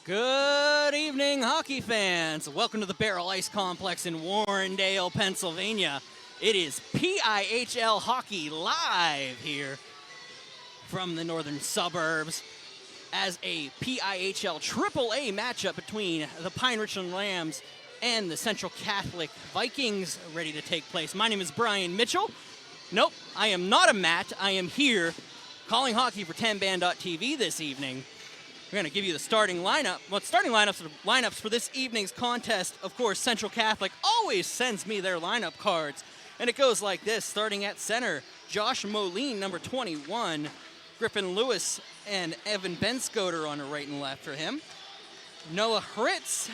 Good evening, hockey fans. Welcome to the Baierl Ice Complex in Warrendale, Pennsylvania. It is PIHL Hockey live here from the northern suburbs as a PIHL AAA matchup between the Richland Rams and the Central Catholic Vikings ready to take place. My name is Brian Mitchell. Nope, I am not a Matt. I am here calling hockey for 10band.tv this evening. We're going to give you the starting lineup. Well, starting lineups for this evening's contest. Of course, Central Catholic always sends me their lineup cards. And it goes like this, starting at center, Josh Moline, number 21, Griffin Lewis and Evan Benscoter on the right and left for him. Noah Hritz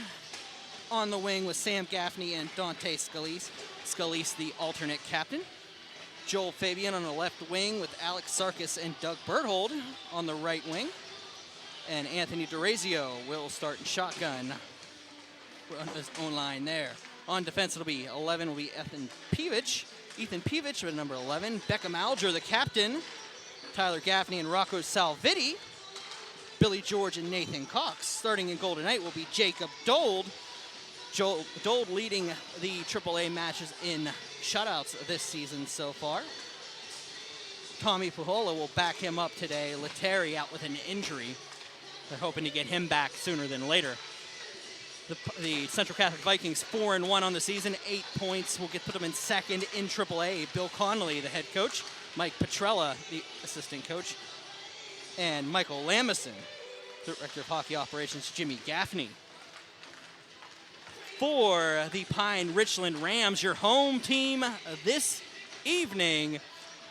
on the wing with Sam Gaffney and Dante Scalise. Scalise, the alternate captain. Joel Fabian on the left wing with Alex Sarkis and Doug Berthold on the right wing. And Anthony DeRazio will start in shotgun on his own line there. On defense, it'll be 11 will be Ethan Peevich with number 11. Beckham Alger, the captain. Tyler Gaffney and Rocco Salvitti. Billy George and Nathan Cox. Starting in goal tonight will be Jacob Dold. Dold leading the AAA matches in shutouts this season so far. Tommy Pujola will back him up today. Letary out with an injury. They're hoping to get him back sooner than later. The Central Catholic Vikings 4-1 on the season, 8 points. We'll put them in second in AAA. Bill Connolly, the head coach. Mike Petrella, the assistant coach. And Michael Lamison, director of hockey operations, Jimmy Gaffney. For the Richland Rams, your home team this evening,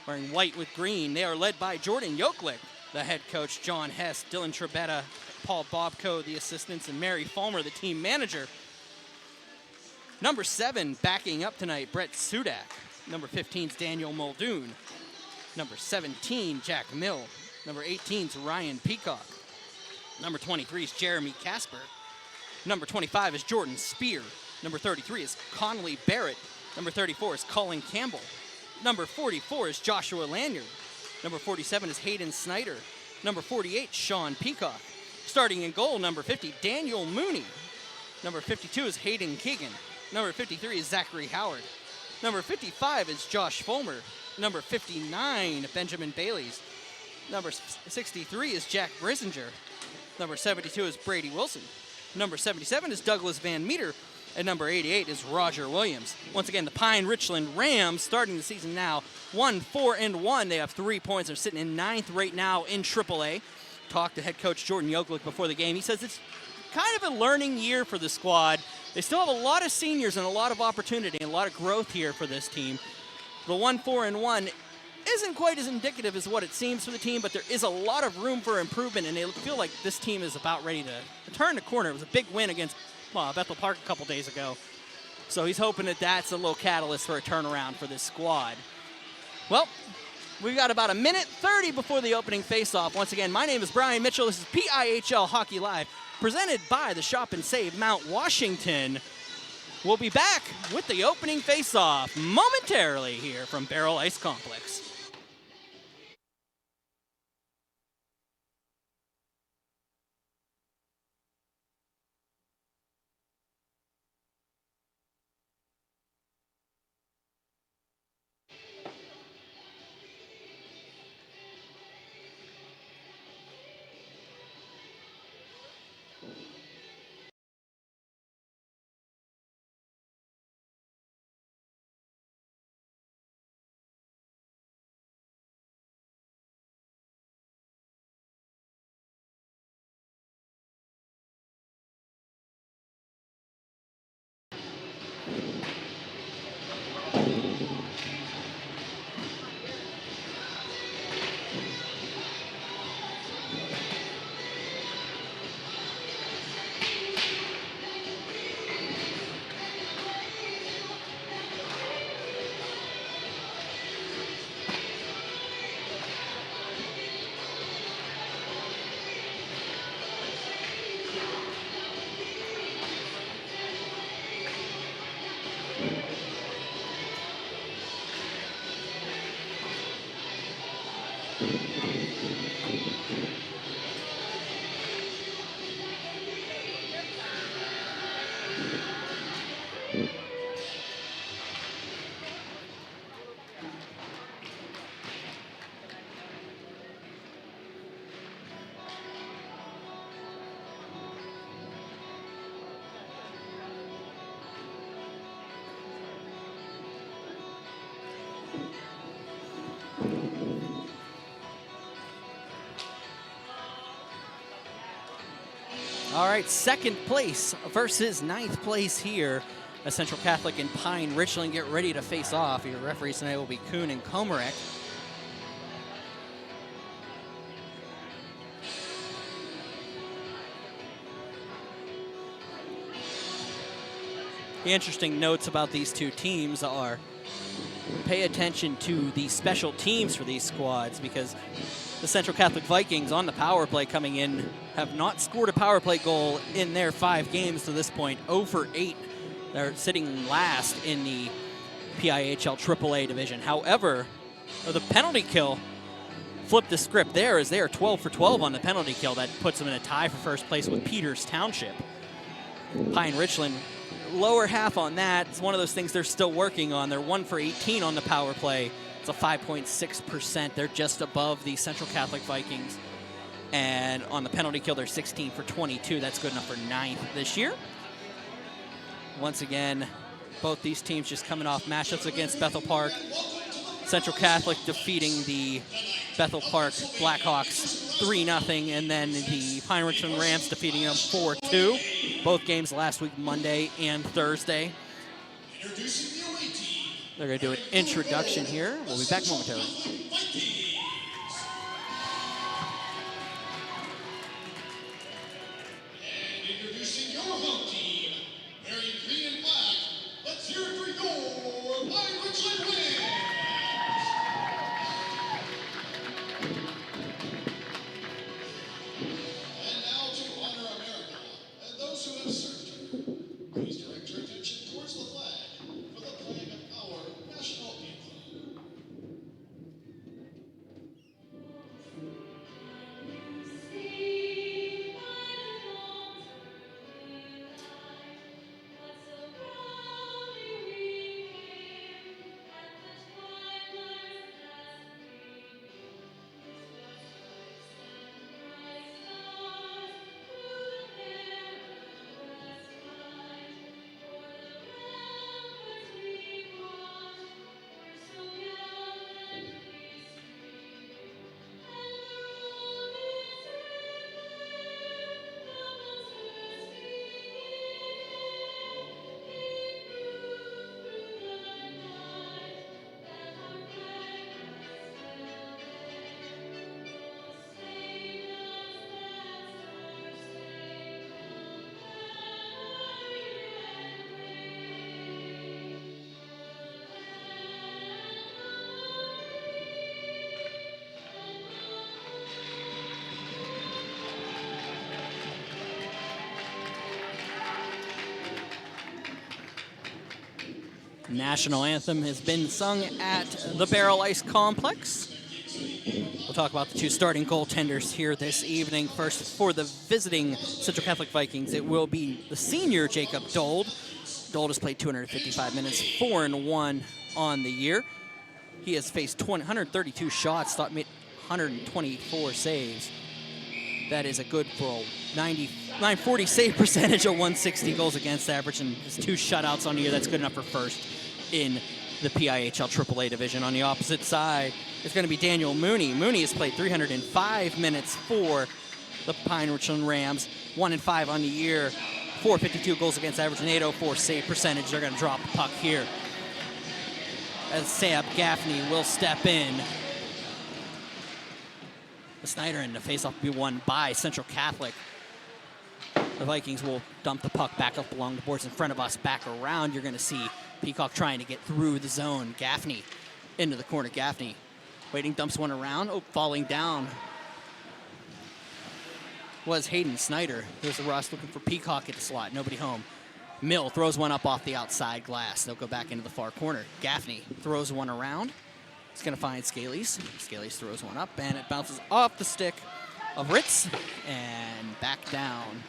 wearing white with green. They are led by Jordan Yoklik, the head coach, John Hess, Dylan Trebetta, Paul Bobko, the assistants, and Mary Fulmer, the team manager. Number 7, backing up tonight, Brett Sudak. Number 15 is Daniel Muldoon. Number 17, Jack Mill. Number 18 is Ryan Peacock. Number 23 is Jeremy Casper. Number 25 is Jordan Spear. Number 33 is Connolly Barrett. Number 34 is Colin Campbell. Number 44 is Joshua Lanyard. Number 47 is Hayden Snyder. Number 48, Sean Peacock. Starting in goal, number 50, Daniel Mooney. Number 52 is Hayden Keegan. Number 53 is Zachary Howard. Number 55 is Josh Fulmer. Number 59, Benjamin Bayleys. Number 63 is Jack Brisinger. Number 72 is Brady Wilson. Number 77 is Douglas Van Meter. And number 88 is Roger Williams. Once again, the Richland Rams starting the season now 1-4-1. They have 3 points. They're sitting in 9th right now in AAA. Talked to head coach Jordan Yoklik before the game. He says it's kind of a learning year for the squad. They still have a lot of seniors and a lot of opportunity and a lot of growth here for this team. The 1-4-1 isn't quite as indicative as what it seems for the team, but there is a lot of room for improvement, and they feel like this team is about ready to turn the corner. It was a big win against Bethel Park a couple days ago. So he's hoping that that's a little catalyst for a turnaround for this squad. Well, we've got about 1:30 before the opening faceoff. Once again, my name is Brian Mitchell. This is PIHL Hockey Live, presented by the Shop and Save Mount Washington. We'll be back with the opening faceoff momentarily here from Baierl Ice Complex. All right, second place versus ninth place here. As Central Catholic and Pine Richland get ready to face off. Your referees tonight will be Kuhn and Komarek. The interesting notes about these two teams are pay attention to the special teams for these squads, because the Central Catholic Vikings on the power play coming in have not scored a power play goal in their 5 games to this point, 0 for 8. They're sitting last in the PIHL AAA division. However, the penalty kill flipped the script there, as they are 12 for 12 on the penalty kill. That puts them in a tie for first place with Peters Township. Pine Richland, lower half on that. It's one of those things they're still working on. They're 1 for 18 on the power play. It's a 5.6%. They're just above the Central Catholic Vikings. And on the penalty kill, they're 16 for 22. That's good enough for 9th this year. Once again, both these teams just coming off matchups against Bethel Park. Central Catholic defeating the Bethel Park Blackhawks 3-0, and then the Pine Richland Rams defeating them 4-2. Both games last week, Monday and Thursday. They're going to do an introduction here. We'll be back momentarily. National anthem has been sung at the Baierl Ice Complex. We'll talk about the 2 starting goaltenders here this evening. First, for the visiting Central Catholic Vikings, it will be the senior Jacob Dold. Dold has played 255 minutes, 4-1 on the year. He has faced 132 shots, made 124 saves. That is a good for 940 save percentage, a 160 goals against average, and his 2 shutouts on the year. That's good enough for first in the PIHL AAA division. On the opposite side, it's going to be Daniel Mooney. Mooney has played 305 minutes for the Pine Richland Rams, 1-5 on the year, 452 goals against average, and 804 save percentage. They're going to drop the puck here, as Sam Gaffney will step in. The Snyder, and the faceoff will be won by Central Catholic. The Vikings will dump the puck back up along the boards in front of us, back around. You're going to see Peacock trying to get through the zone. Gaffney into the corner. Gaffney waiting, dumps one around. Oh, falling down was Hayden Snyder. There's the Ross looking for Peacock at the slot. Nobody home. Mill throws one up off the outside glass. They'll go back into the far corner. Gaffney throws one around. He's going to find Scalise. Scalise throws one up, and it bounces off the stick of Ritz and back down.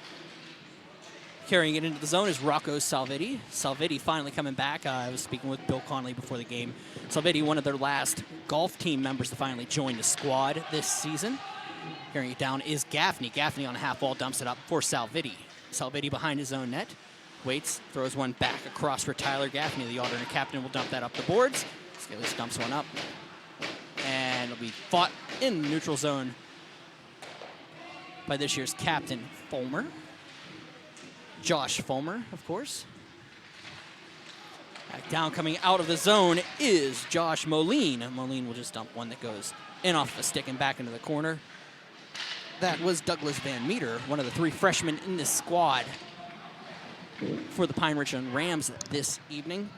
Carrying it into the zone is Rocco Salvitti. Salvitti finally coming back. I was speaking with Bill Conley before the game. Salvitti, one of their last golf team members to finally join the squad this season. Carrying it down is Gaffney. Gaffney on a half wall dumps it up for Salvitti. Salvitti behind his own net. Waits, throws one back across for Tyler Gaffney. The alternate captain will dump that up the boards. Scalise dumps one up. And it'll be fought in the neutral zone by this year's captain, Fulmer. Josh Fulmer, of course. Back down, coming out of the zone is Josh Moline. Moline will just dump one that goes in off the stick and back into the corner. That was Douglas Van Meter, one of the 3 freshmen in this squad for the Pine Richland Rams this evening.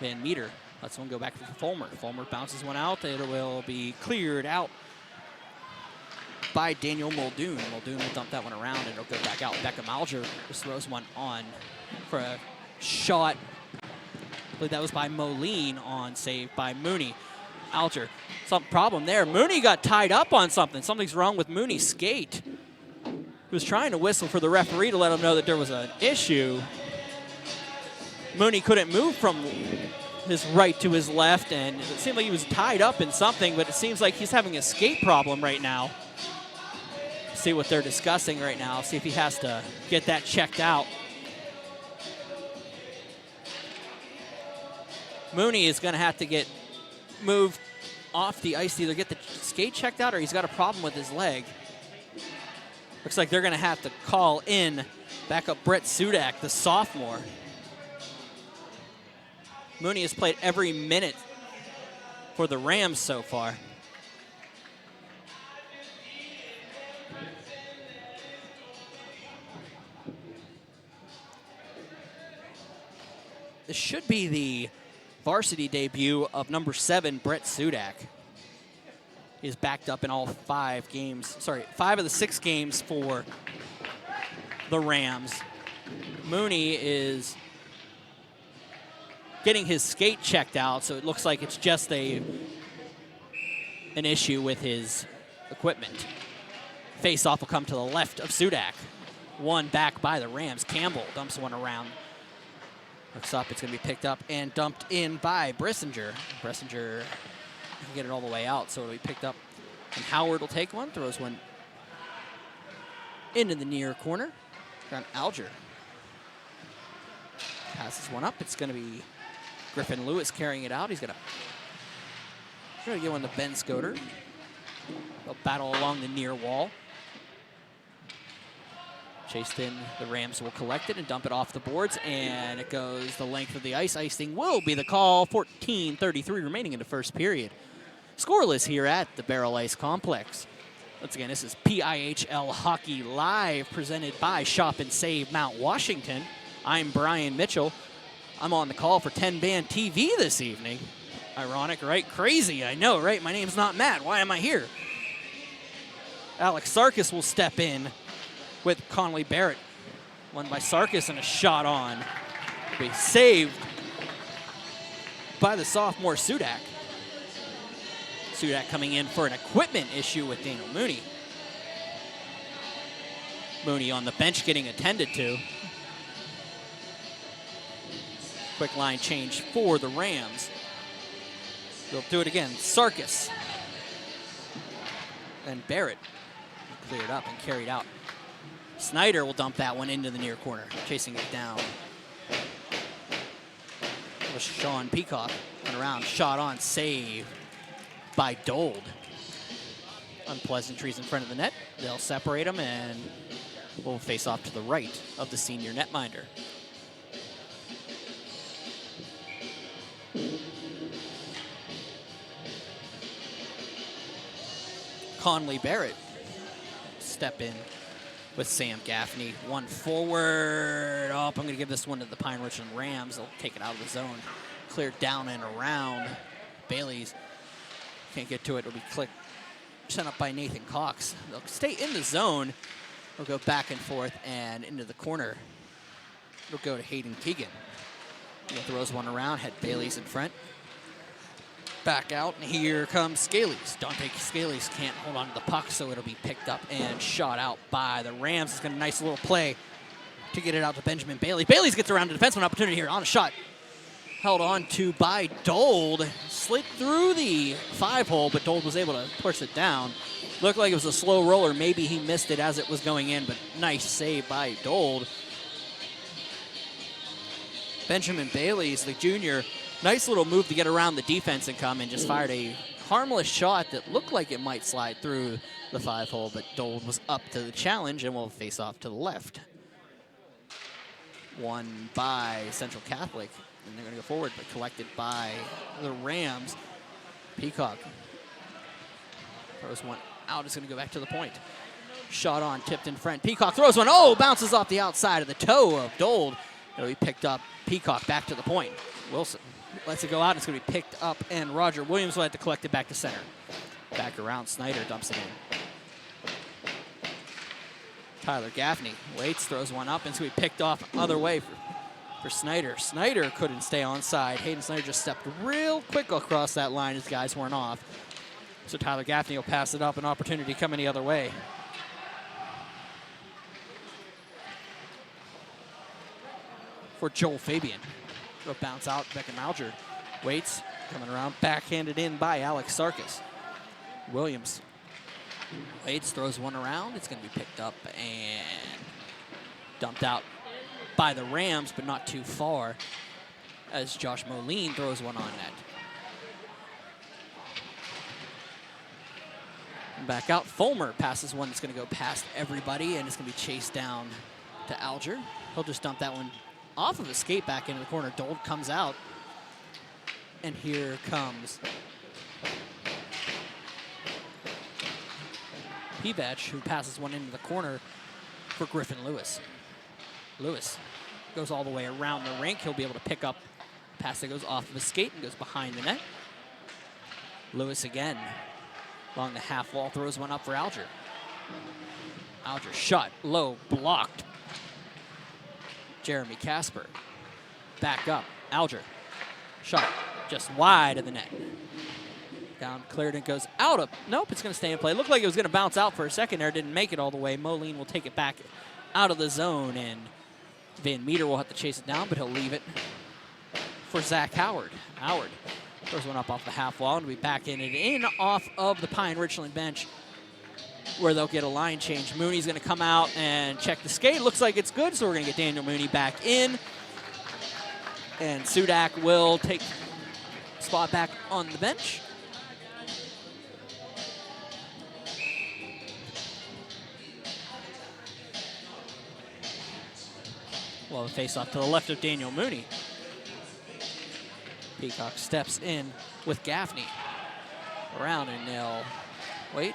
Van Meter lets one go back to Fulmer. Fulmer bounces one out. It will be cleared out by Daniel Muldoon. Muldoon will dump that one around, and it'll go back out. Beckham Alger just throws one on for a shot. I believe that was by Moline on save by Mooney. Alger, some problem there. Mooney got tied up on something. Something's wrong with Mooney's skate. He was trying to whistle for the referee to let him know that there was an issue. Mooney couldn't move from his right to his left, and it seemed like he was tied up in something, but it seems like he's having a skate problem right now. See what they're discussing right now, see if he has to get that checked out. Mooney is going to have to get moved off the ice to either get the skate checked out or he's got a problem with his leg. Looks like they're going to have to call in backup Brett Sudak, the sophomore. Mooney has played every minute for the Rams so far. This should be the varsity debut of number 7, Brett Sudak. He's backed up in all 5 games. Sorry, 5 of the 6 games for the Rams. Mooney is getting his skate checked out, so it looks like it's just an issue with his equipment. Face-off will come to the left of Sudak. One back by the Rams. Campbell dumps one around. Looks up, it's going to be picked up and dumped in by Brissinger. Brissinger can get it all the way out, so it'll be picked up. And Howard will take one, throws one into the near corner. Got Alger. Passes one up. It's going to be Griffin Lewis carrying it out. He's going to get one to Ben Scoter. They'll battle along the near wall. Chased in, the Rams will collect it and dump it off the boards, and it goes the length of the ice. Icing will be the call. 14:33 remaining in the first period. Scoreless here at the Baierl Ice Complex. Once again, this is PIHL Hockey Live, presented by Shop and Save Mount Washington. I'm Brian Mitchell. I'm on the call for 10 Band TV this evening. Ironic, right? Crazy, I know, right? My name's not Matt. Why am I here? Alex Sarkis will step in with Conley Barrett. Won by Sarkis and a shot on. Be saved by the sophomore Sudak. Sudak coming in for an equipment issue with Daniel Mooney. Mooney on the bench getting attended to. Quick line change for the Rams. They'll do it again. Sarkis. And Barrett cleared up and carried out. Snyder will dump that one into the near corner, chasing it down. It was Sean Peacock went around, shot on, save by Dold. Unpleasantries in front of the net. They'll separate them and will face off to the right of the senior netminder. Conley Barrett step in with Sam Gaffney. One forward. Oh, I'm going to give this one to the Pine Richland Rams. They'll take it out of the zone. Cleared down and around. Bailey's can't get to it. It'll be clicked. Sent up by Nathan Cox. They'll stay in the zone. They'll go back and forth and into the corner. It'll go to Hayden Keegan. He throws one around. Had Bailey's in front. Back out, and here comes Scalise. Dante Scalise can't hold on to the puck, so it'll be picked up and shot out by the Rams. It's got a nice little play to get it out to Benjamin Bailey. Bailey's gets around a defenseman opportunity here on a shot. Held on to by Dold. Slid through the 5-hole, but Dold was able to push it down. Looked like it was a slow roller. Maybe he missed it as it was going in, but nice save by Dold. Benjamin Bailey's the junior. Nice little move to get around the defense and come and just fired a harmless shot that looked like it might slide through the 5-hole, but Dold was up to the challenge and will face off to the left. Won by Central Catholic, and they're going to go forward, but collected by the Rams. Peacock throws one out. It's going to go back to the point. Shot on, tipped in front. Peacock throws one. Oh, bounces off the outside of the toe of Dold. It'll be picked up. Peacock back to the point. Wilson lets it go out. It's going to be picked up, and Roger Williams will have to collect it back to center. Back around. Snyder dumps it in. Tyler Gaffney waits, throws one up, and it's going to be picked off other way for Snyder. Snyder couldn't stay on side. Hayden Snyder just stepped real quick across that line as guys weren't off. So Tyler Gaffney will pass it up, an opportunity coming the other way. For Joel Fabian. Go bounce out, Beckham Alger waits, coming around, backhanded in by Alex Sarkis. Williams waits, throws one around. It's going to be picked up and dumped out by the Rams, but not too far, as Josh Moline throws one on net. Back out, Fulmer passes one that's going to go past everybody, and it's going to be chased down to Alger. He'll just dump that one off of his skate back into the corner. Dold comes out, and here comes Pivach, who passes one into the corner for Griffin Lewis. Lewis goes all the way around the rink. He'll be able to pick up a pass that goes off of his skate and goes behind the net. Lewis again along the half wall, throws one up for Alger. Alger shot low, blocked. Jeremy Casper back up. Alger shot just wide of the net. Down, cleared, and goes out of. Nope, it's going to stay in play. Looked like it was going to bounce out for a second there. Didn't make it all the way. Moline will take it back out of the zone, and Van Meter will have to chase it down, but he'll leave it for Zach Howard. Howard throws one up off the half wall, and we back in off of the Pine Richland bench, where they'll get a line change. Mooney's going to come out and check the skate. Looks like it's good, so we're going to get Daniel Mooney back in. And Sudak will take spot back on the bench. Well, the face-off to the left of Daniel Mooney. Peacock steps in with Gaffney. Around, and they'll wait.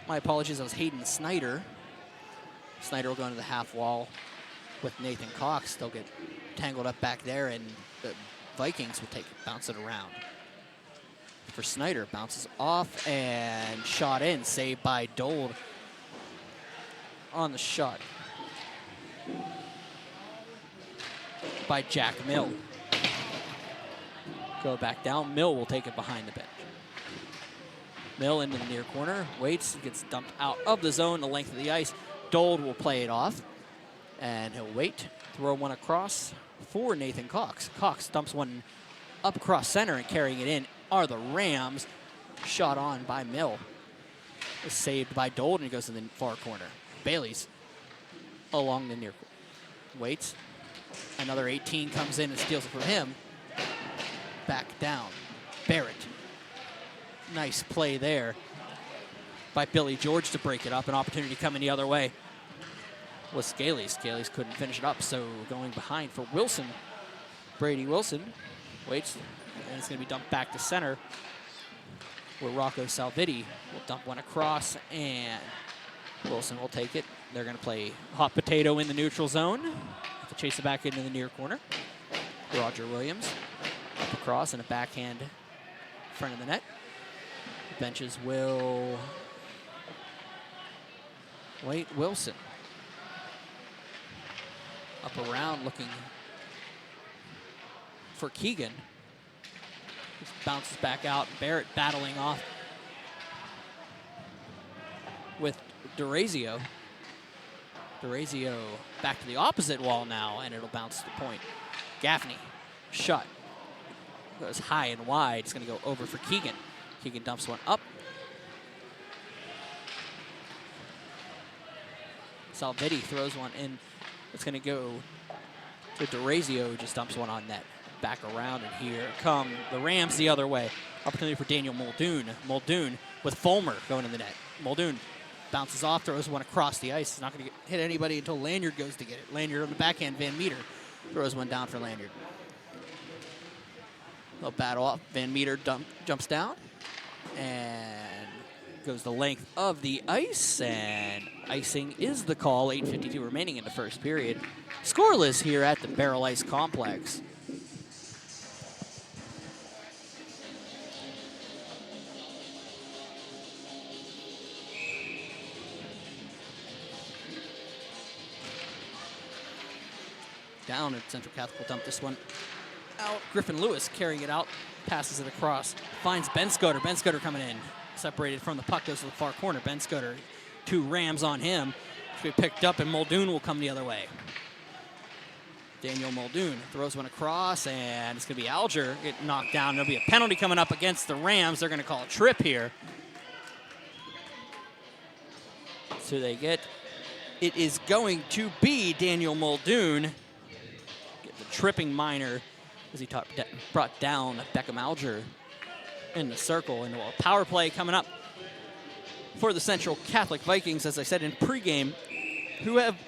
My apologies, that was Hayden Snyder. Snyder will go into the half wall with Nathan Cox. They'll get tangled up back there, and the Vikings will bounce it around. For Snyder, bounces off and shot in, saved by Dold on the shot by Jack Mill. Go back down. Mill will take it behind the bench. Mill into the near corner, waits, gets dumped out of the zone, the length of the ice. Dold will play it off, and he'll wait, throw one across for Nathan Cox. Cox dumps one up across center, and carrying it in are the Rams. Shot on by Mill. It's saved by Dold, and he goes to the far corner. Bailey's along the near corner. Waits. Another 18 comes in and steals it from him. Back down. Barrett. Nice play there by Billy George to break it up. An opportunity coming the other way was Scalise. Scalise couldn't finish it up, so going behind for Wilson. Brady Wilson waits, and it's going to be dumped back to center, where Rocco Salviti will dump one across, and Wilson will take it. They're going to play hot potato in the neutral zone to chase it back into the near corner. Roger Williams up across and a backhand in front of the net. The benches will wait. Wilson up around looking for Keegan. Just bounces back out. Barrett battling off with DeRazio. DeRazio back to the opposite wall now, and it'll bounce to the point. Gaffney, shot. Goes high and wide. It's going to go over for Keegan. Keegan dumps one up. Salvetti throws one in. It's going to go to DeRazio, who just dumps one on net. Back around, and here come the Rams the other way. Opportunity for Daniel Muldoon. Muldoon with Fulmer going in the net. Muldoon bounces off, throws one across the ice. He's not going to hit anybody until Lanyard goes to get it. Lanyard on the backhand. Van Meter throws one down for Lanyard. They'll battle off. Van Meter jumps down and goes the length of the ice, and icing is the call. 8:52 remaining in the first period. Scoreless here at the Baierl Ice Complex. Down, and Central Catholic will dump this one out. Griffin Lewis carrying it out, passes it across, finds Ben Scoder. Ben Scoder coming in, separated from the puck, goes to the far corner. Ben Scoder, 2 Rams on him. Should be picked up, and Muldoon will come the other way. Daniel Muldoon throws one across, and it's going to be Alger get knocked down. There'll be a penalty coming up against the Rams. They're going to call a trip here. So they get, it is going to be Daniel Muldoon. Tripping minor as he brought down Beckham Alger in the circle. And a power play coming up for the Central Catholic Vikings, as I said in pregame, who haven't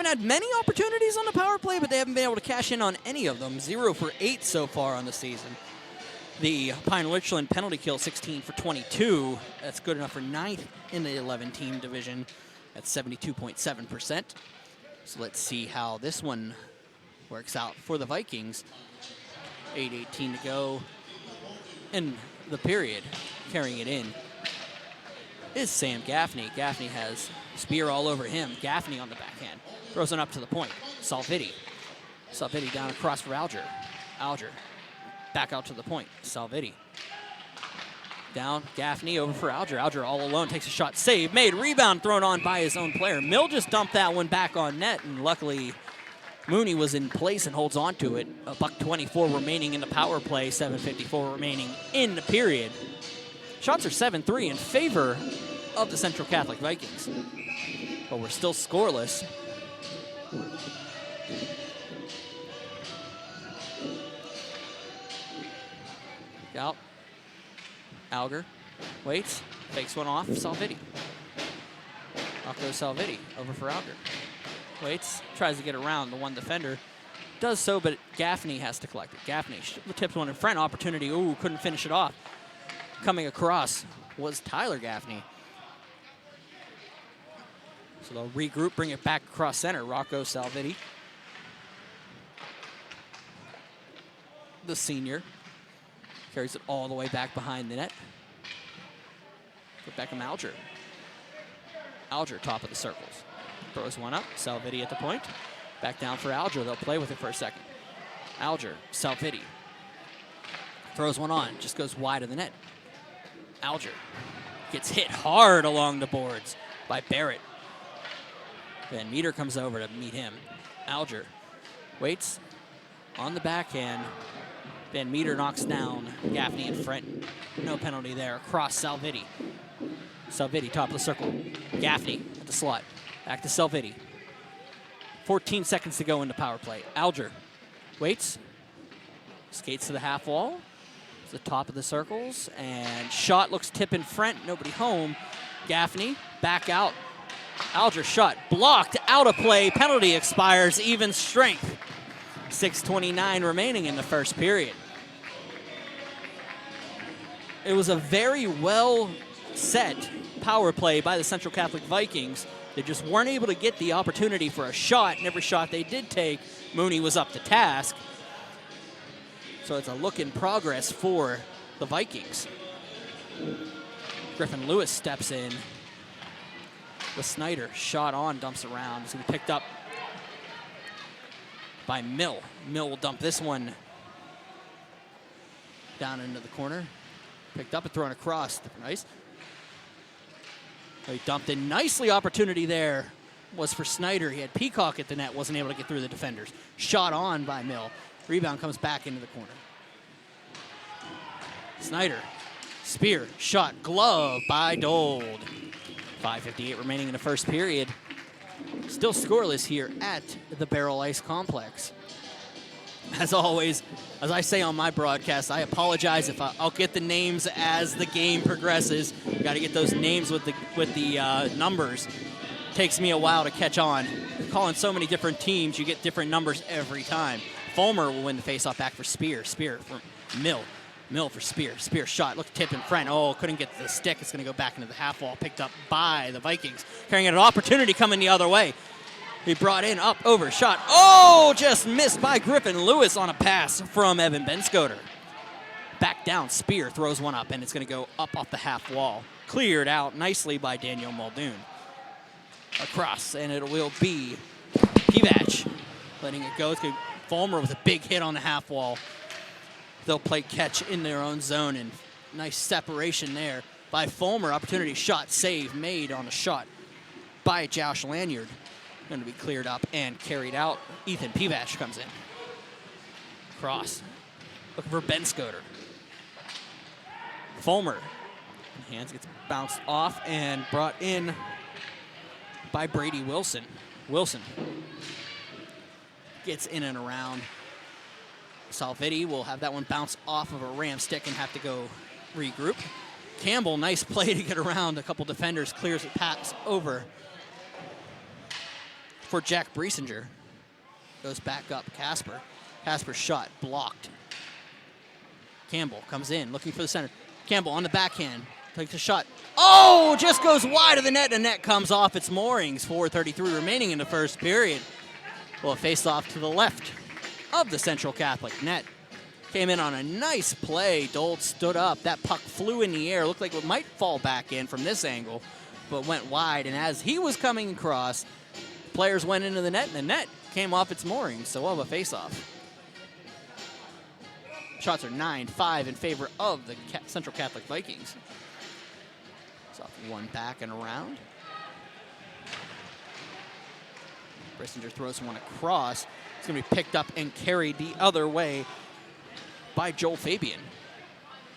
had many opportunities on the power play, but they haven't been able to cash in on any of them. 0 for 8 so far on the season. The PIHL Richland penalty kill, 16 for 22. That's good enough for 9th in the 11-team division at 72.7%. So let's see how this one works out for the Vikings. 8:18 to go in the period. Carrying it in is Sam Gaffney. Gaffney has spear all over him. Gaffney on the backhand. Throws it up to the point. Salvitti. Salvitti down across for Alger. Alger back out to the point. Salvitti. Down. Gaffney over for Alger. Alger all alone. Takes a shot. Save. Made. Rebound thrown on by his own player. Mill just dumped that one back on net, and luckily Mooney was in place and holds on to it. $1:24 remaining in the power play. 7:54 remaining in the period. Shots are 7-3 in favor of the Central Catholic Vikings. But we're still scoreless. Out. Alger waits, fakes one off. Salvitti. Off goes Salvitti. Over for Alger. Waits, tries to get around the one defender. Does so, but Gaffney has to collect it. Gaffney tips one in front. Opportunity. Ooh, couldn't finish it off. Coming across was Tyler Gaffney. So they'll regroup, bring it back across center. Rocco Salvitti, the senior, carries it all the way back behind the net for Beckham Alger. Alger, top of the circles. Throws one up. Salvitti at the point. Back down for Alger. They'll play with it for a second. Alger, Salvitti. Throws one on. Just goes wide of the net. Alger gets hit hard along the boards by Barrett. Van Meter comes over to meet him. Alger waits on the backhand. Van Meter knocks down Gaffney in front. No penalty there. Across Salvitti. Salvitti, top of the circle. Gaffney at the slot. Back to Salvitti. 14 seconds to go in the power play. Alger waits. Skates to the half wall. The top of the circles. And shot looks tip in front. Nobody home. Gaffney back out. Alger shot blocked out of play. Penalty expires. Even strength. 6:29 remaining in the first period. It was a very well set power play by the Central Catholic Vikings. They just weren't able to get the opportunity for a shot, and every shot they did take, Mooney was up to task. So it's a look in progress for the Vikings. Griffin Lewis steps in with Snyder. Shot on, dumps around. It's going to be picked up by Mill. Mill will dump this one down into the corner. Picked up and thrown across. Nice. He dumped in nicely. Opportunity there was for Snyder. He had Peacock at the net, wasn't able to get through the defenders. Shot on by Mill. Rebound comes back into the corner. Snyder, spear, shot, glove by Dold. 5:58 remaining in the first period. Still scoreless here at the Baierl Ice Complex. As always, as I say on my broadcast, I apologize if I'll get the names as the game progresses. You got to get those names with the numbers. Takes me a while to catch on. You're calling so many different teams, you get different numbers every time. Fulmer will win the faceoff back for Spear. Spear for Mill. Mill for Spear. Spear shot. Look, tip in front. Oh, couldn't get to the stick. It's going to go back into the half wall. Picked up by the Vikings. Carrying an opportunity coming the other way. He brought in, up, over, shot. Oh, just missed by Griffin Lewis on a pass from Evan Benscoter. Back down, Spear throws one up, and it's going to go up off the half wall. Cleared out nicely by Daniel Muldoon. Across, and it will be Pivac letting it go. It's going to be Fulmer with a big hit on the half wall. They'll play catch in their own zone, and nice separation there by Fulmer. Opportunity shot, save made on a shot by Josh Lanyard. Going to be cleared up and carried out. Ethan Pivac comes in. Cross. Looking for Benscoter. Fulmer. Hands gets bounced off and brought in by Brady Wilson. Wilson gets in and around. Salvetti will have that one bounce off of a ram stick and have to go regroup. Campbell, nice play to get around a couple defenders. Clears it, pass over for Jack Briesinger. Goes back up, Casper. Casper's shot blocked. Campbell comes in, looking for the center. Campbell on the backhand, takes a shot. Oh, just goes wide of the net, and the net comes off its moorings. 4:33 remaining in the first period. Well, face off to the left of the Central Catholic net. Came in on a nice play. Dold stood up. That puck flew in the air. Looked like it might fall back in from this angle, but went wide. And as he was coming across, players went into the net, and the net came off its moorings, so we'll have a face-off. Shots are 9-5 in favor of the Central Catholic Vikings. So one back and around. Brissinger throws one across. It's going to be picked up and carried the other way by Joel Fabian.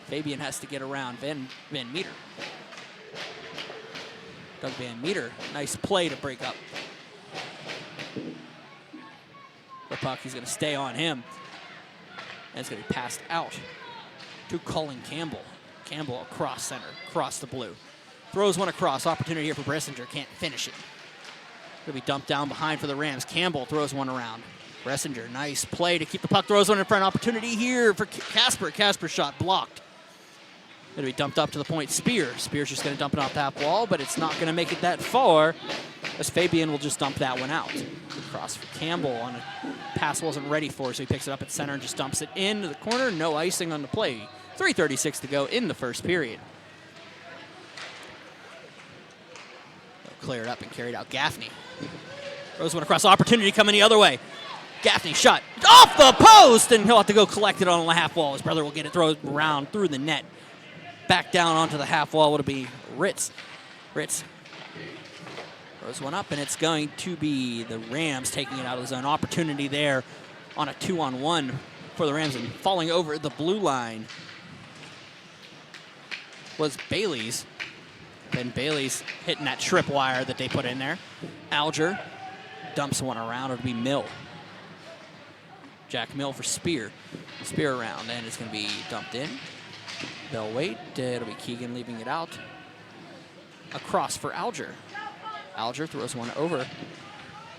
Fabian has to get around Van Meter. Doug Van Meter, nice play to break up the puck. He's going to stay on him. And it's going to be passed out to Colin Campbell. Campbell across center, across the blue. Throws one across. Opportunity here for Brissinger. Can't finish it. Going to be dumped down behind for the Rams. Campbell throws one around. Brissinger, nice play to keep the puck. Throws one in front. Opportunity here for Casper. Casper shot blocked. Going to be dumped up to the point. Spear's just going to dump it off that wall, but it's not going to make it that far, as Fabian will just dump that one out. Cross for Campbell on a pass wasn't ready for, so he picks it up at center and just dumps it into the corner. No icing on the play. 3:36 to go in the first period. Cleared up and carried out. Gaffney throws one across. Opportunity coming the other way. Gaffney shot off the post, and he'll have to go collect it on the half wall. His brother will get it, throw it around through the net. Back down onto the half wall would be Ritz. Ritz throws one up, and it's going to be the Rams taking it out of the zone. Opportunity there on a 2-on-1 for the Rams, and falling over the blue line was Bailey's. Ben Bailey's hitting that trip wire that they put in there. Alger dumps one around. It'll be Mill. Jack Mill for Spear. Spear around, and it's going to be dumped in. They'll wait. It'll be Keegan leaving it out. Across for Alger. Alger throws one over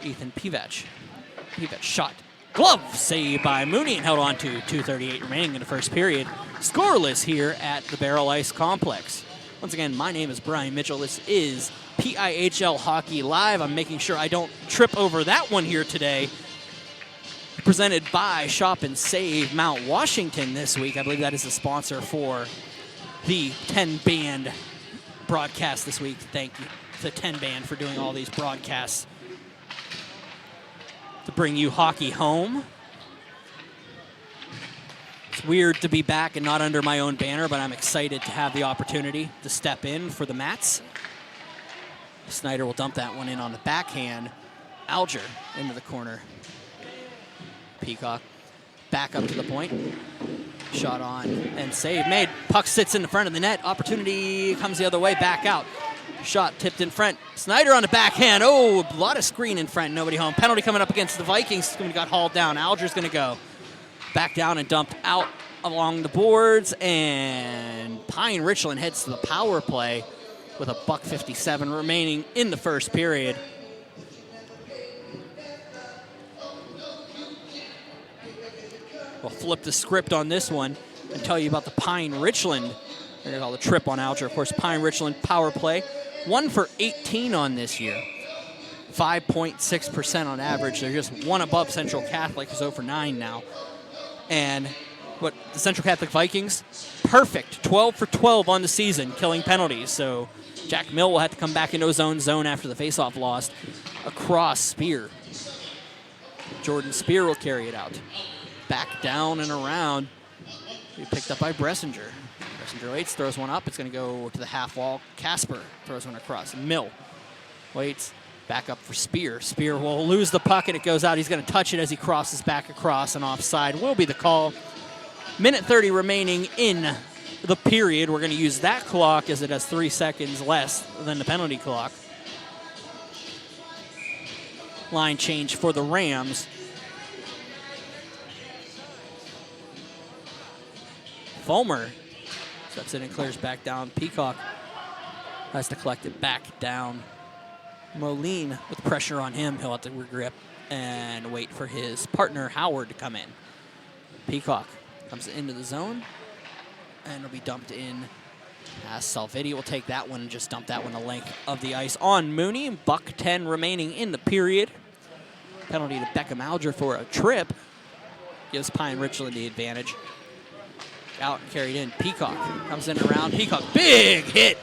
Ethan Pivac. Pivac shot. Glove save by Mooney and held on to 2:38 remaining in the first period. Scoreless here at the Baierl Ice Complex. Once again, my name is Brian Mitchell. This is PIHL Hockey Live. I'm making sure I don't trip over that one here today. Presented by Shop and Save Mount Washington this week. I believe that is the sponsor for the 10-band broadcast this week. Thank you to the 10-band for doing all these broadcasts to bring you hockey home. It's weird to be back and not under my own banner, but I'm excited to have the opportunity to step in for the Mats. Snyder will dump that one in on the backhand. Alger into the corner. Peacock back up to the point. Shot on and save made. Puck sits in the front of the net. Opportunity comes the other way, back out. Shot tipped in front. Snyder on the backhand. Oh, a lot of screen in front. Nobody home. Penalty coming up against the Vikings. Got hauled down. Alger's going to go. back down and dumped out along the boards, and Pine Richland heads to the power play with a $1:57 remaining in the first period. We'll flip the script on this one and tell you about the Pine Richland. They're going to call the trip on Alger. Of course, Pine Richland power play, 1 for 18 on this year. 5.6% on average. They're just one above Central Catholic, who's 0 for 9 now. And what the Central Catholic Vikings, perfect, 12 for 12 on the season, killing penalties. So Jack Mill will have to come back into his own zone after the faceoff lost. Across Spear. Jordan Spear will carry it out. Back down and around. Be picked up by Bressinger. Bressinger waits, throws one up. It's going to go to the half wall. Casper throws one across. Mill waits, back up for Spear. Spear will lose the puck and it goes out. He's going to touch it as he crosses back across, and offside will be the call. Minute 30 remaining in the period. We're going to use that clock as it has 3 seconds less than the penalty clock. Line change for the Rams. Fulmer steps in and clears back down. Peacock has to collect it back down. Moline with pressure on him. He'll have to regrip and wait for his partner Howard to come in. Peacock comes into the zone and will be dumped in. As Salviti will take that one and just dump that one the length of the ice on Mooney. $1:10 remaining in the period. Penalty to Beckham Alger for a trip. Gives Pine Richland the advantage. Out and carried in. Peacock comes in around. Peacock, big hit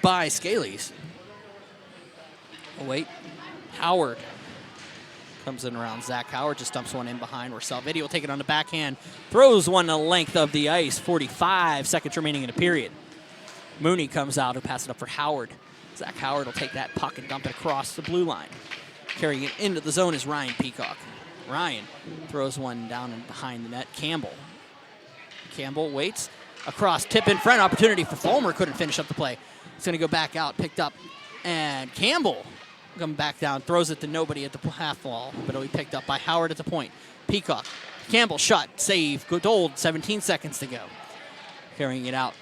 by Scalise. Oh, wait. Howard comes in around. Zach Howard just dumps one in behind where Salviti will take it on the backhand. Throws one the length of the ice. 45 seconds remaining in the period. Mooney comes out and passes it up for Howard. Zach Howard will take that puck and dump it across the blue line. Carrying it into the zone is Ryan Peacock. Ryan throws one down and behind the net. Campbell waits. Across, tip in front. Opportunity for Fulmer. Couldn't finish up the play. It's going to go back out. Picked up. And Campbell coming back down. Throws it to nobody at the half wall. But it'll be picked up by Howard at the point. Peacock. Campbell shot. Save. Good old. 17 seconds to go. Carrying it out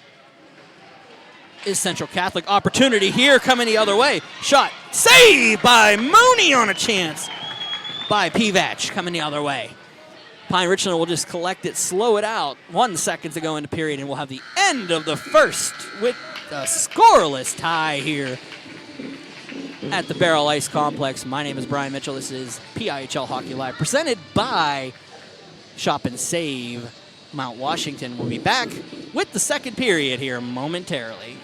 is Central Catholic. Opportunity here coming the other way. Shot. Save by Mooney on a chance by Pivac coming the other way. Pine Richland will just collect it, slow it out. 1 second to go in the period, and we'll have the end of the first with a scoreless tie here at the Baierl Ice Complex. My name is Brian Mitchell. This is PIHL Hockey Live, presented by Shop and Save Mount Washington. We'll be back with the second period here momentarily.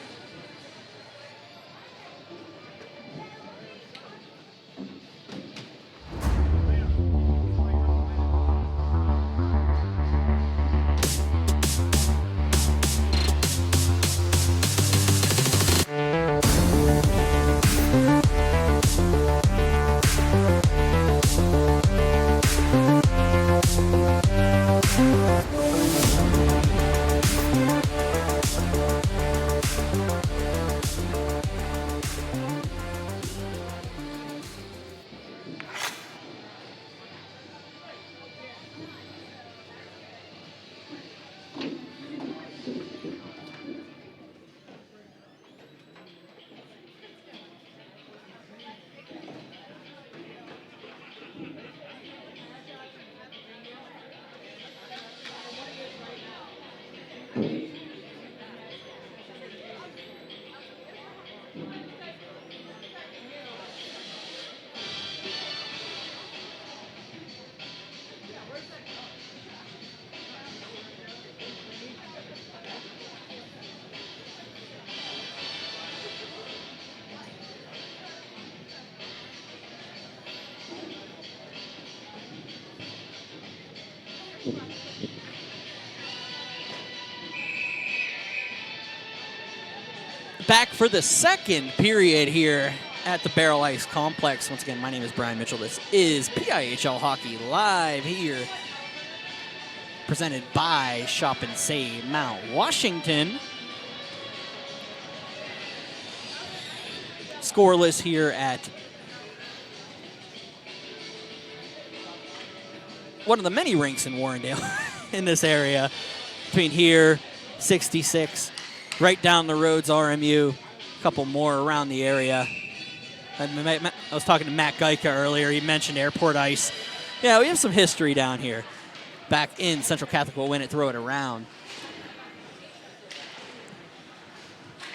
Back for the second period here at the Baierl Ice Complex. Once again, my name is Brian Mitchell. This is PIHL Hockey Live here, presented by Shop and Save Mount Washington. Scoreless here at one of the many rinks in Warrendale in this area. Between here, 66, right down the road's RMU, a couple more around the area. I was talking to Matt Geica earlier. He mentioned Airport Ice. Yeah, we have some history down here. Back in, Central Catholic will win it, throw it around.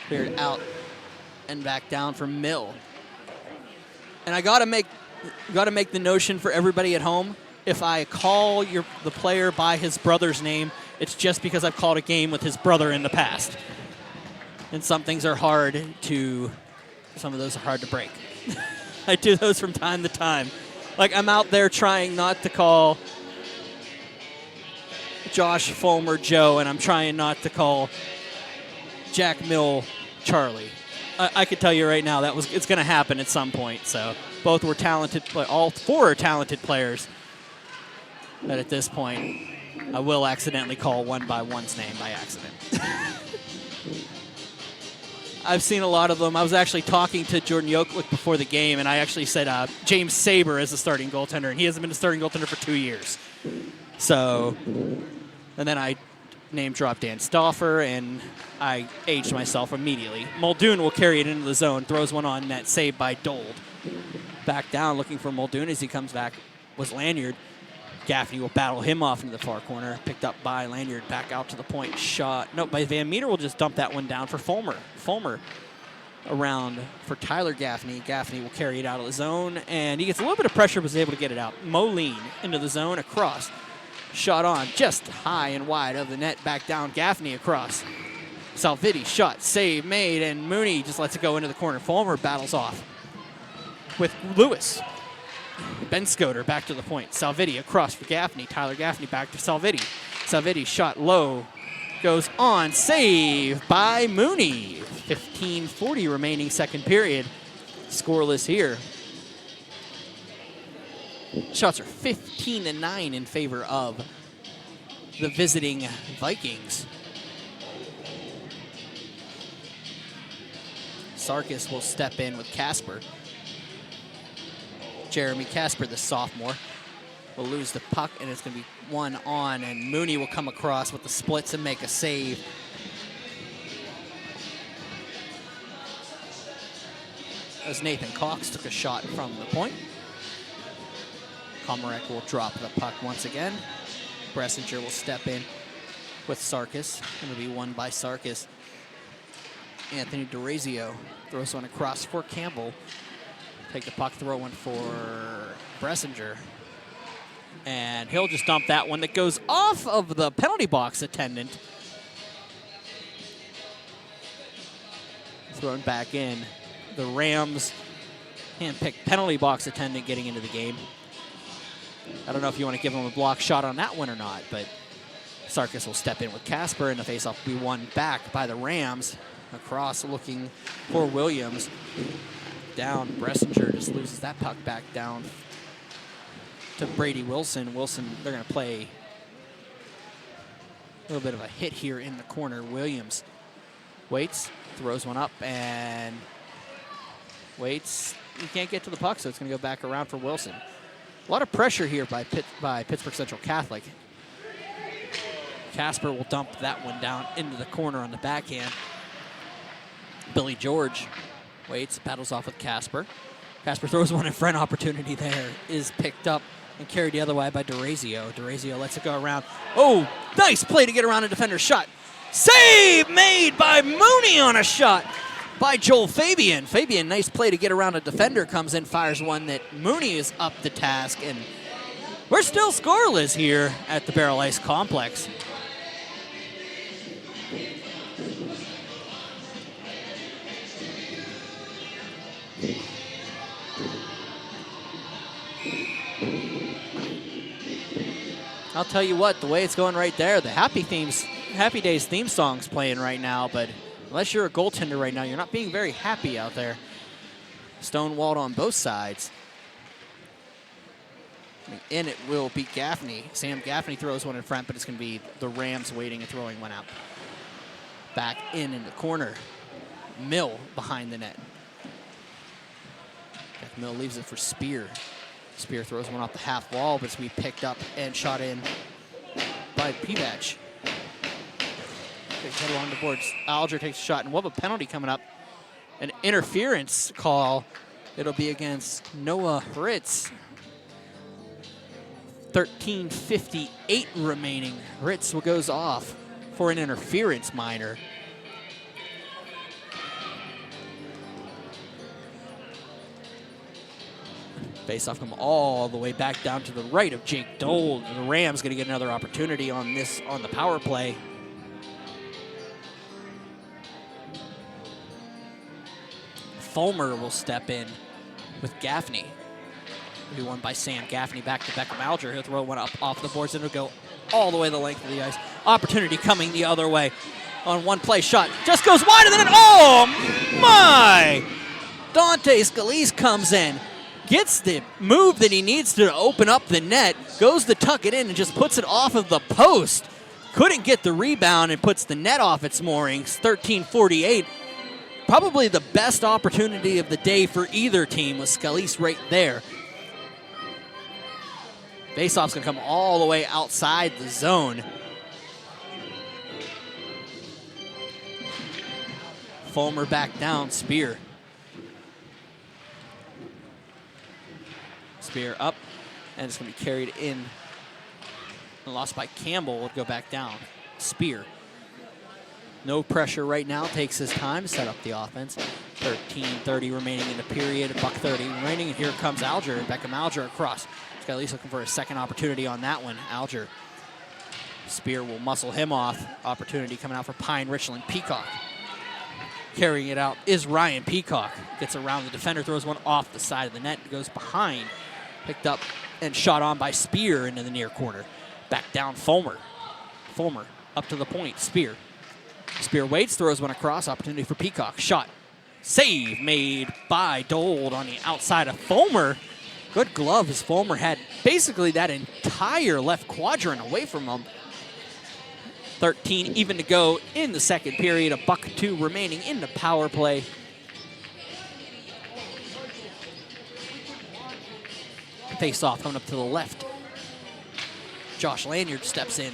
Cleared out and back down for Mill. And I gotta make the notion for everybody at home, if I call the player by his brother's name, it's just because I've called a game with his brother in the past. And some things are some of those are hard to break. I do those from time to time. Like, I'm out there trying not to call Josh Fulmer Joe, and I'm trying not to call Jack Mill Charlie. I could tell you right now it's going to happen at some point. So both were talented. All four are talented players. But at this point, I will accidentally call one by one's name by accident. I've seen a lot of them. I was actually talking to Jordan Yoklik before the game, and I actually said James Saber is the starting goaltender, and he hasn't been a starting goaltender for 2 years. So, and then I name-dropped Dan Stauffer, and I aged myself immediately. Muldoon will carry it into the zone, throws one on net, saved by Dold. Back down, looking for Muldoon as he comes back, was Lanyard. Gaffney will battle him off into the far corner. Picked up by Lanyard, back out to the point, shot. No, by Van Meter will just dump that one down for Fulmer. Fulmer around for Tyler Gaffney. Gaffney will carry it out of the zone, and he gets a little bit of pressure, but is able to get it out. Moline into the zone, across. Shot on, just high and wide of the net, back down. Gaffney across. Salvitti, shot, save made, and Mooney just lets it go into the corner. Fulmer battles off with Lewis. Ben Scoter back to the point. Salvitti across for Gaffney. Tyler Gaffney back to Salvitti. Salvitti shot low. Goes on. Save by Mooney. 15:40 remaining second period. Scoreless here. Shots are 15-9 in favor of the visiting Vikings. Sarkis will step in with Casper. Jeremy Casper, the sophomore, will lose the puck, and it's going to be one on, and Mooney will come across with the splits and make a save. As Nathan Cox took a shot from the point. Komarek will drop the puck once again. Bressinger will step in with Sarkis. Going to be won by Sarkis. Anthony DeRazio throws one across for Campbell. Take the puck, throw one for Bressinger. And he'll just dump that one that goes off of the penalty box attendant. Thrown back in. The Rams hand-picked penalty box attendant getting into the game. I don't know if you want to give him a block shot on that one or not, but Sarkis will step in with Casper, and the faceoff will be won back by the Rams. Across, looking for Williams. Down, Bressinger just loses that puck back down to Brady Wilson. They're going to play a little bit of a hit here in the corner. Williams waits, throws one up, and waits. He can't get to the puck, so it's going to go back around for Wilson. A lot of pressure here by Pittsburgh Central Catholic. Casper will dump that one down into the corner on the backhand. Billy George waits, battles off with Casper. Casper throws one in front. Opportunity there is picked up and carried the other way by DeRazio. DeRazio lets it go around. Oh, nice play to get around a defender's shot. Save made by Mooney on a shot by Joel Fabian. Fabian, nice play to get around a defender, comes in, fires one that Mooney is up the task, and we're still scoreless here at the Baierl Ice Complex. I'll tell you what, the way it's going right there, the Happy Days theme song's playing right now, but unless you're a goaltender right now, you're not being very happy out there. Stonewalled on both sides. And it will be Gaffney. Sam Gaffney throws one in front, but it's going to be the Rams waiting and throwing one out. Back in the corner. Mill behind the net. Mill leaves it for Spear. Spear throws one off the half wall, but it's going to be picked up and shot in by PIHL. Takes it along the boards. Alger takes a shot, and we'll have a penalty coming up. An interference call. It'll be against Noah Ritz. 13:58 remaining. Ritz goes off for an interference minor. Face-off come all the way back down to the right of Jake Dole. The Rams going to get another opportunity on the power play. Fulmer will step in with Gaffney. It'll be won by Sam Gaffney back to Beckham Alger. He'll throw one up off the boards and it'll go all the way the length of the ice. Opportunity coming the other way on one play shot. Just goes wide and then oh my! Dante Scalise comes in. Gets the move that he needs to open up the net, goes to tuck it in and just puts it off of the post. Couldn't get the rebound and puts the net off its moorings. 13:48. Probably the best opportunity of the day for either team was Scalise right there. Faceoff's gonna come all the way outside the zone. Fulmer back down, Spear. Spear up, and it's going to be carried in. And lost by Campbell. Will go back down. Spear. No pressure right now. Takes his time to set up the offense. 13:30 remaining in the period. $1:30 remaining. And here comes Alger. Beckham Alger across. He's got at least looking for a second opportunity on that one. Alger. Spear will muscle him off. Opportunity coming out for Pine Richland. Peacock. Carrying it out is Ryan Peacock. Gets around the defender. Throws one off the side of the net. Goes behind. Picked up and shot on by Spear into the near corner. Back down Fulmer. Fulmer up to the point. Spear. Spear waits, throws one across. Opportunity for Peacock. Shot. Save made by Dole on the outside of Fulmer. Good glove as Fulmer had basically that entire left quadrant away from him. 13 even to go in the second period. $1:02 remaining in the power play. Face-off coming up to the left. Josh Lanyard steps in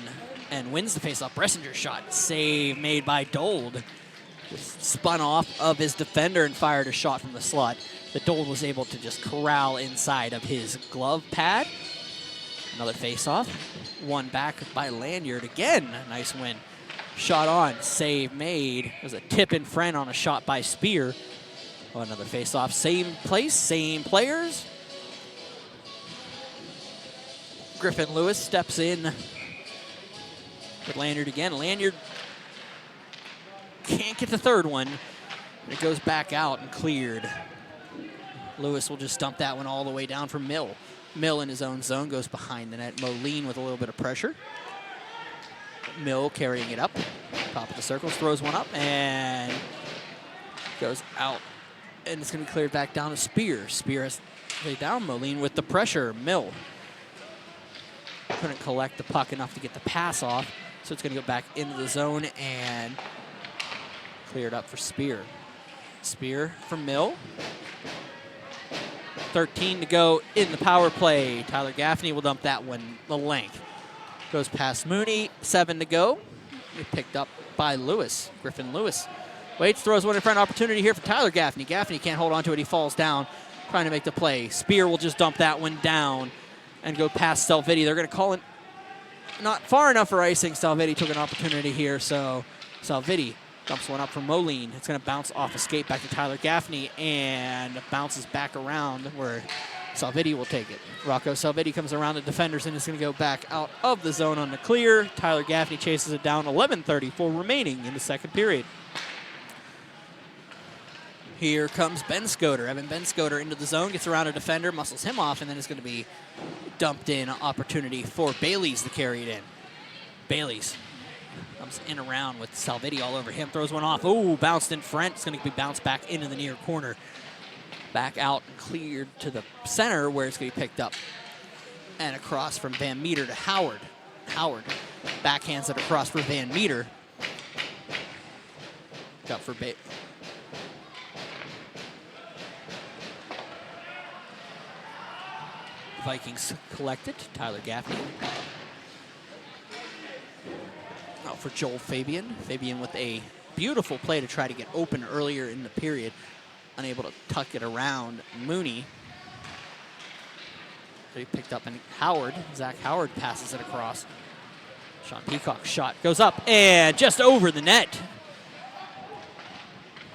and wins the face-off. Bressinger's shot. Save made by Dold. Just spun off of his defender and fired a shot from the slot that Dold was able to just corral inside of his glove pad. Another face-off. One back by Lanyard. Again, nice win. Shot on. Save made. There's a tip in front on a shot by Spear. Oh, another face-off. Same place, same players. Griffin Lewis steps in with Lanyard again. Lanyard can't get the third one. And it goes back out and cleared. Lewis will just dump that one all the way down for Mill. Mill in his own zone goes behind the net. Moline with a little bit of pressure. Mill carrying it up. Top of the circles, throws one up and goes out. And it's going to be cleared back down to Spear. Spear has laid down. Moline with the pressure. Mill couldn't collect the puck enough to get the pass off, so it's going to go back into the zone and cleared up for Spear. Spear from Mill. 13 to go in the power play. Tyler Gaffney will dump that one the length. Goes past Mooney. 7 to go. Picked up by Lewis. Griffin Lewis waits, throws one in front. Opportunity here for Tyler Gaffney. Gaffney can't hold on to it. He falls down, trying to make the play. Spear will just dump that one down and go past Salvetti. They're going to call it not far enough for icing. Salvetti took an opportunity here, so Salvetti dumps one up from Moline. It's going to bounce off a skate back to Tyler Gaffney and bounces back around where Salvetti will take it. Rocco Salvetti comes around the defenders and is going to go back out of the zone on the clear. Tyler Gaffney chases it down. 11:34 remaining in the second period. Here comes Ben Scoder. Evan Ben Scoder into the zone, gets around a defender, muscles him off, and then it's going to be dumped in. Opportunity for Bailey's to carry it in. Bailey's comes in around with Salvetti all over him, throws one off. Ooh, bounced in front. It's going to be bounced back into the near corner. Back out and cleared to the center where it's going to be picked up. And across from Van Meter to Howard. Howard backhands it across for Van Meter. Got for Vikings collected. Tyler Gaffney. Out for Joel Fabian. Fabian with a beautiful play to try to get open earlier in the period. Unable to tuck it around Mooney. He picked up, and Howard, Zach Howard passes it across. Sean Peacock's shot goes up and just over the net.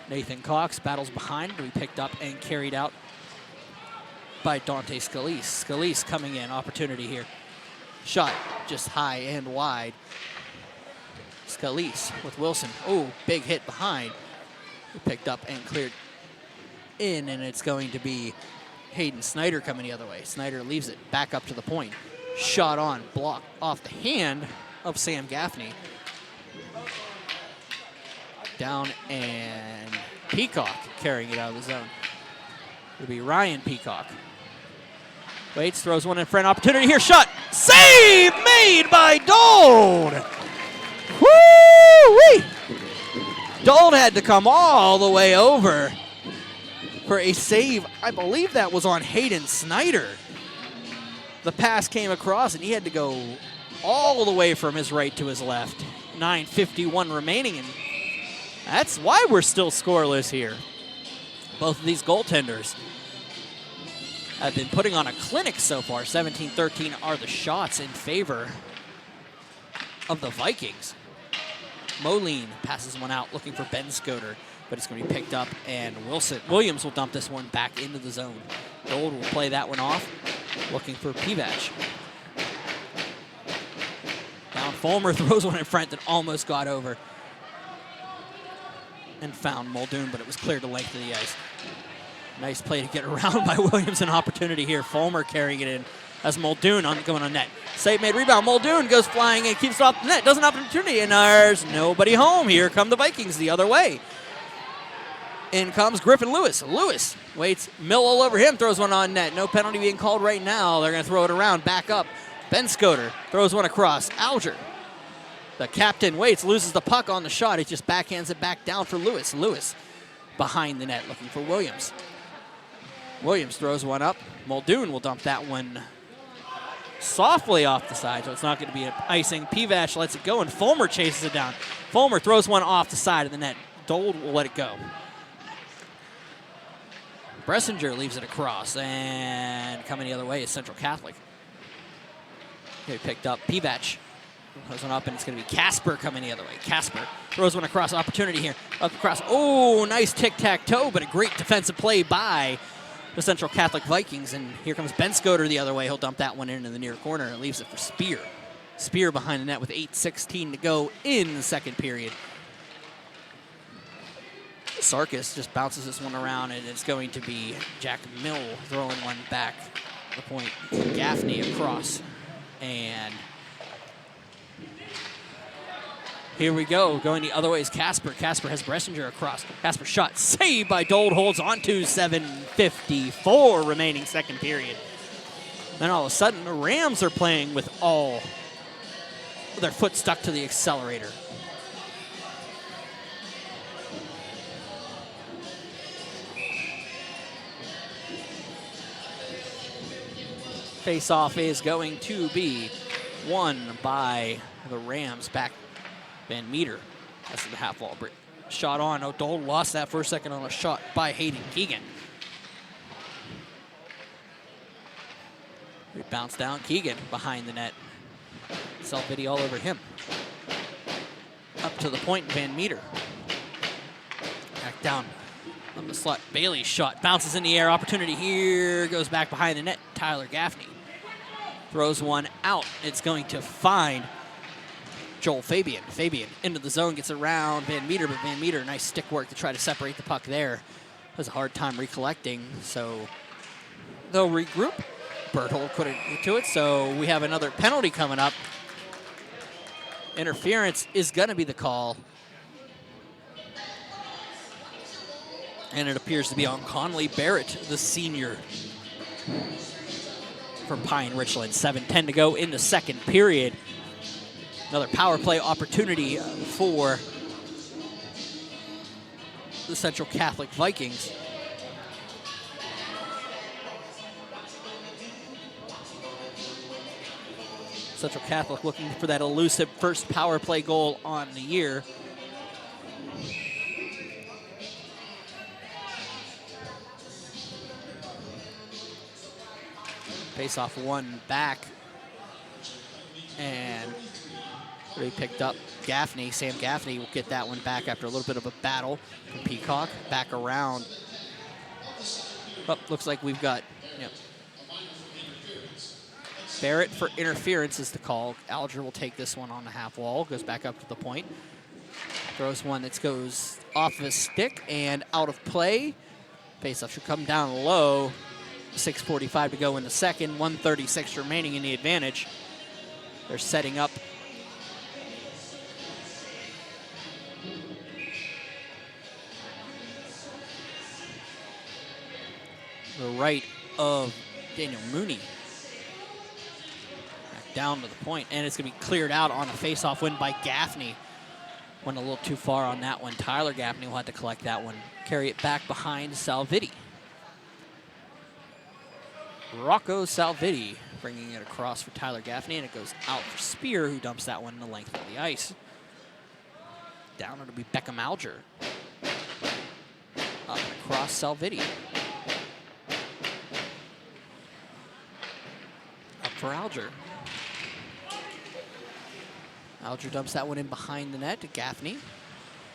Nathan Cox battles behind, but he picked up and carried out by Dante Scalise. Scalise coming in, opportunity here. Shot just high and wide. Scalise with Wilson. Oh, big hit behind. He picked up and cleared in, and it's going to be Hayden Snyder coming the other way. Snyder leaves it back up to the point. Shot on, blocked off the hand of Sam Gaffney. Down, and Peacock carrying it out of the zone. It'll be Ryan Peacock. Waits, throws one in front. Opportunity here, shot. Save made by Dold. Woo-wee! Dold had to come all the way over for a save. I believe that was on Hayden Snyder. The pass came across, and he had to go all the way from his right to his left. 9:51 remaining, and that's why we're still scoreless here. Both of these goaltenders have been putting on a clinic so far. 17-13 are the shots in favor of the Vikings. Moline passes one out, looking for Ben Scoter, but it's going to be picked up, and Williams will dump this one back into the zone. Gold will play that one off, looking for Pivac. Down, Fulmer throws one in front that almost got over and found Muldoon, but it was cleared the length of the ice. Nice play to get around by Williams. An opportunity here. Fulmer carrying it in as Muldoon going on net. Save made, rebound. Muldoon goes flying and keeps it off the net. Doesn't have an opportunity, and there's nobody home. Here come the Vikings the other way. In comes Griffin Lewis. Lewis waits. Mill all over him. Throws one on net. No penalty being called right now. They're going to throw it around. Back up. Ben Scoter throws one across. Alger, the captain, waits. Loses the puck on the shot. He just backhands it back down for Lewis. Lewis behind the net looking for Williams. Williams throws one up. Muldoon will dump that one softly off the side, so it's not going to be an icing. Pivac lets it go, and Fulmer chases it down. Fulmer throws one off the side of the net. Dold will let it go. Bressinger leaves it across, and coming the other way is Central Catholic. He picked up Pivac. Throws one up, and it's going to be Casper coming the other way. Casper throws one across. Opportunity here. Up across. Oh, nice tic-tac-toe, but a great defensive play by the Central Catholic Vikings, and here comes Ben Scoter the other way. He'll dump that one into the near corner and leaves it for Spear. Spear behind the net with 8:16 to go in the second period. Sarkis just bounces this one around, and it's going to be Jack Mill throwing one back the point. Gaffney across, and here we go. Going the other way is Casper. Casper has Bressinger across. Casper shot saved by Dold. Holds on to 7:54 remaining second period. Then all of a sudden, the Rams are playing with all their foot stuck to the accelerator. Face-off is going to be won by the Rams. Back Van Meter. That's the half wall break. Shot on. Dold lost that for a second on a shot by Hayden Keegan. We bounce down. Keegan behind the net. Self-pity all over him. Up to the point, Van Meter. Back down on the slot. Bailey's shot bounces in the air. Opportunity here. Goes back behind the net. Tyler Gaffney throws one out. It's going to find Joel Fabian. Fabian into the zone, gets around Van Meter, but Van Meter, nice stick work to try to separate the puck there. Has a hard time recollecting, so they'll regroup. Berthold couldn't get to it, so we have another penalty coming up. Interference is going to be the call. And it appears to be on Conley Barrett, the senior from Pine Richland. 7:10 to go in the second period. Another power play opportunity for the Central Catholic Vikings. Central Catholic looking for that elusive first power play goal on the year. Face off one back. And they picked up Gaffney. Sam Gaffney will get that one back after a little bit of a battle from Peacock. Back around. Oh, looks like we've got, Barrett for interference is the call. Alger will take this one on the half wall. Goes back up to the point. Throws one that goes off of his stick and out of play. Faceoff should come down low. 6:45 to go in the second. 1:36 remaining in the advantage. They're setting up. The right of Daniel Mooney. Back down to the point, and it's going to be cleared out on a face-off win by Gaffney. Went a little too far on that one. Tyler Gaffney will have to collect that one. Carry it back behind Salviti. Rocco Salviti bringing it across for Tyler Gaffney, and it goes out for Spear, who dumps that one in the length of the ice. Down it'll be Beckham Alger. Up and across Salviti. Up for Alger. Alger dumps that one in behind the net to Gaffney.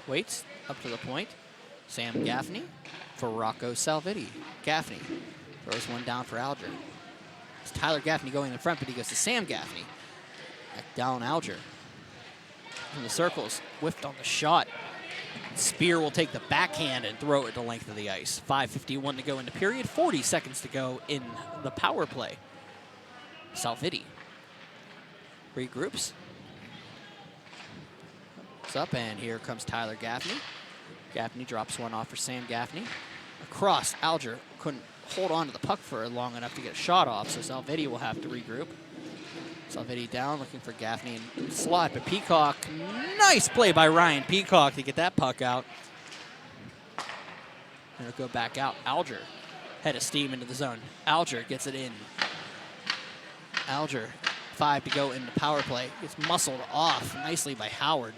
Waits up to the point. Sam Gaffney for Rocco Salviti. Gaffney throws one down for Alger. It's Tyler Gaffney going in front, but he goes to Sam Gaffney. Back down Alger. In the circles, whiffed on the shot. Spear will take the backhand and throw it the length of the ice. 5:51 to go in the period, 40 seconds to go in the power play. Salviti regroups. It's up, and here comes Tyler Gaffney. Gaffney drops one off for Sam Gaffney. Across, Alger couldn't hold on to the puck for long enough to get a shot off, so Salviti will have to regroup. Salviti down, looking for Gaffney in slot, but Peacock, nice play by Ryan Peacock to get that puck out. And it'll go back out. Alger, head of steam into the zone. Alger gets it in. Alger, 5 to go in the power play. Gets muscled off nicely by Howard.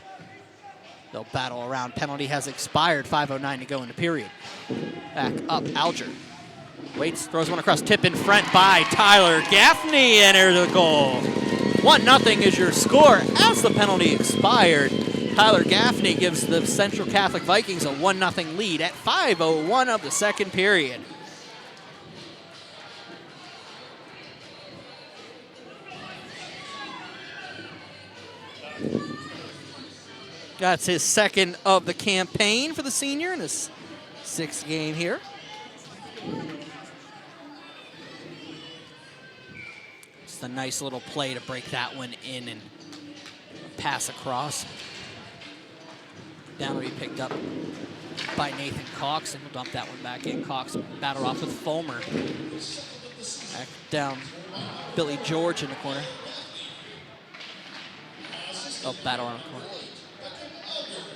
They'll battle around. Penalty has expired. 5:09 to go in the period. Back up, Alger. Waits, throws one across, tip in front by Tyler Gaffney, and there's a goal. 1-0 is your score as the penalty expired. Tyler Gaffney gives the Central Catholic Vikings a 1-0 lead at 5:01 of the second period. That's his second of the campaign for the senior in his 6th game here. Just a nice little play to break that one in and pass across. Down will be picked up by Nathan Cox, and he'll dump that one back in. Cox battled off with Fulmer. Back down, Billy George in the corner. Oh, battle on the corner.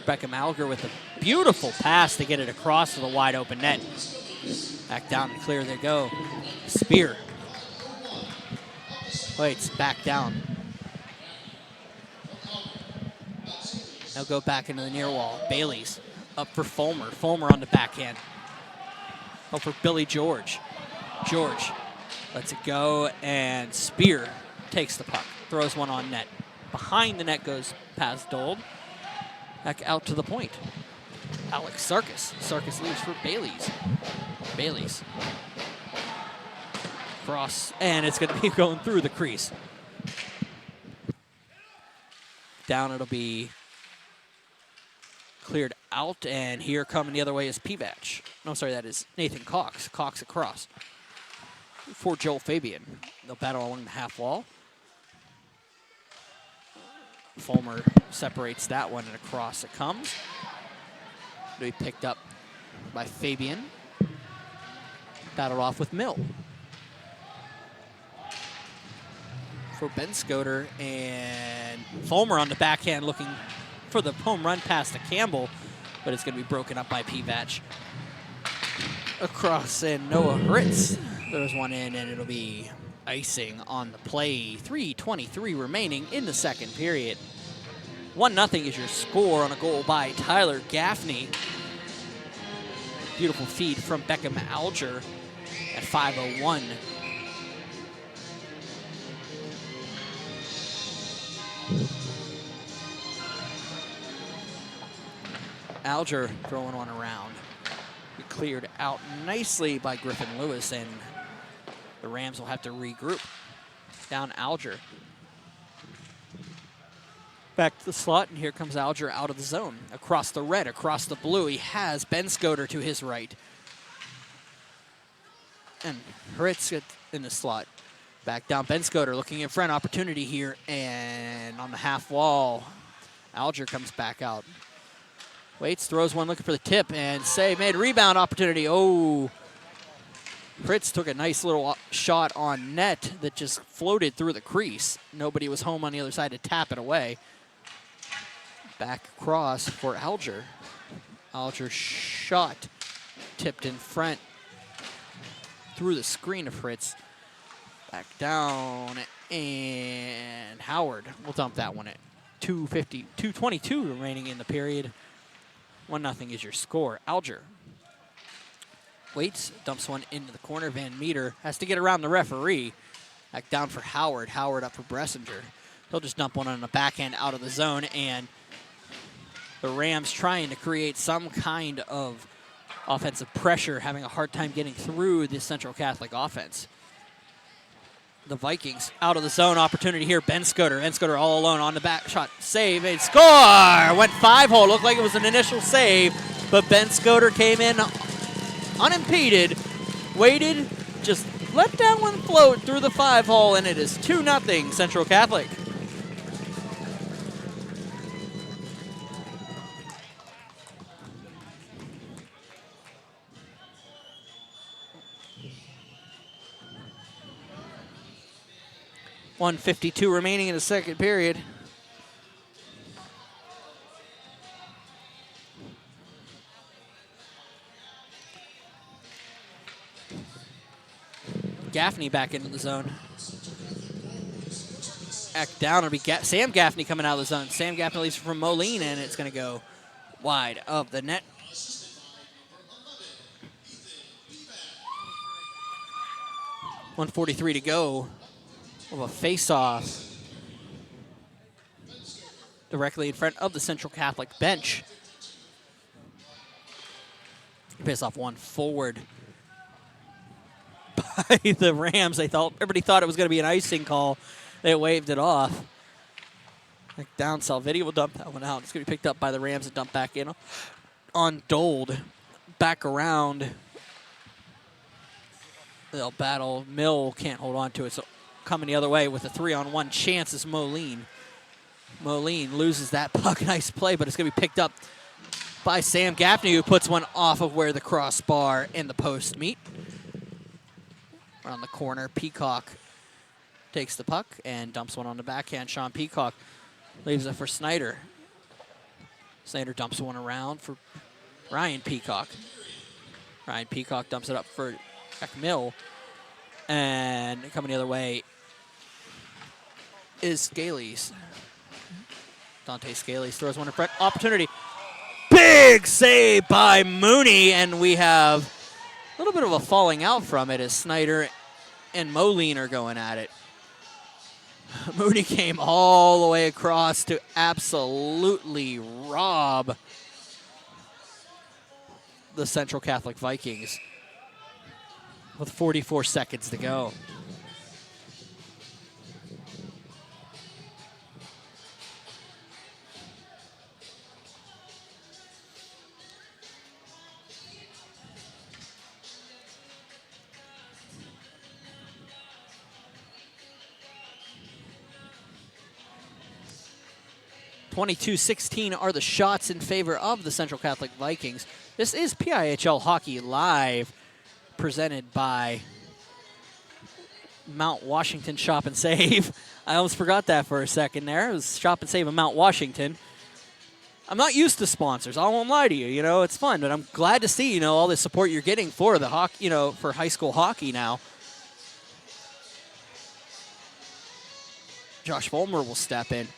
Beckham Alger with a beautiful pass to get it across to the wide open net. Back down and clear they go. Spear. Waits, back down. They'll go back into the near wall. Bailey's up for Fulmer. Fulmer on the backhand. Up for Billy George. George lets it go, and Spear takes the puck. Throws one on net. Behind the net goes past Dold. Back out to the point. Alex Sarkis. Sarkis leaves for Bailey's. Bailey's. Cross, and it's going to be going through the crease. Down it'll be cleared out, and here coming the other way is PIHL. No, sorry, that is Nathan Cox. Cox across for Joel Fabian. They'll battle along the half wall. Fulmer separates that one, and across it comes. It'll be picked up by Fabian. Battled off with Mill. For Ben Scoter, and Fulmer on the backhand looking for the home run pass to Campbell, but it's going to be broken up by PIHL. Across, and Noah Ritz. There's one in, and it'll be icing on the play. 3:23 remaining in the second period. 1-0 is your score on a goal by Tyler Gaffney. Beautiful feed from Beckham Alger at 5:01. Alger throwing one around. Be cleared out nicely by Griffin Lewis, and the Rams will have to regroup. Down Alger. Back to the slot, and here comes Alger out of the zone. Across the red, across the blue, he has Ben Scoter to his right. And Fritz in the slot. Back down, Ben Scoter looking in front, opportunity here, and on the half wall, Alger comes back out. Waits, throws one, looking for the tip, and save made. Rebound opportunity. Oh, Fritz took a nice little shot on net that just floated through the crease. Nobody was home on the other side to tap it away. Back across for Alger. Alger shot, tipped in front through the screen of Fritz. Back down, and Howard will dump that one at 2:22 remaining in the period. 1-0 is your score. Alger waits, dumps one into the corner. Van Meter has to get around the referee. Back down for Howard. Howard up for Bressinger. He'll just dump one on the backhand out of the zone, and the Rams trying to create some kind of offensive pressure, having a hard time getting through the Central Catholic offense. The Vikings out of the zone, opportunity here. Ben Scoter. Ben Scoter all alone on the back shot. Save and score! Went 5-hole. Looked like it was an initial save, but Ben Scoter came in unimpeded, waited, just let that one float through the 5-hole, and it is 2-0 Central Catholic. .152 remaining in the second period. Gaffney back into the zone. Back down, it'll be Sam Gaffney coming out of the zone. Sam Gaffney leaves from Moline, and it's going to go wide of the net. .143 to go. Of a face-off directly in front of the Central Catholic bench. Face off one forward by the Rams. Everybody thought it was going to be an icing call. They waved it off. Back down, Salvitti will dump that one out. It's going to be picked up by the Rams and dumped back in on Dold. Back around. They'll battle. Mill can't hold on to it, so coming the other way with a 3-on-1 chance is Moline. Moline loses that puck. Nice play, but it's going to be picked up by Sam Gaffney, who puts one off of where the crossbar and the post meet. Around the corner, Peacock takes the puck and dumps one on the backhand. Sean Peacock leaves it for Snyder. Snyder dumps one around for Ryan Peacock. Ryan Peacock dumps it up for Mill. And coming the other way is Scalise. Dante Scalise throws one in front. Opportunity. Big save by Mooney, and we have a little bit of a falling out from it as Snyder and Moline are going at it. Mooney came all the way across to absolutely rob the Central Catholic Vikings with 44 seconds to go. .22-16 are the shots in favor of the Central Catholic Vikings. This is PIHL Hockey Live, presented by Mount Washington Shop and Save. I almost forgot that for a second there. It was Shop and Save of Mount Washington. I'm not used to sponsors. I won't lie to you. You know, it's fun, but I'm glad to see, you know, all the support you're getting for the hockey, you know, for high school hockey now. Josh Fulmer will step in.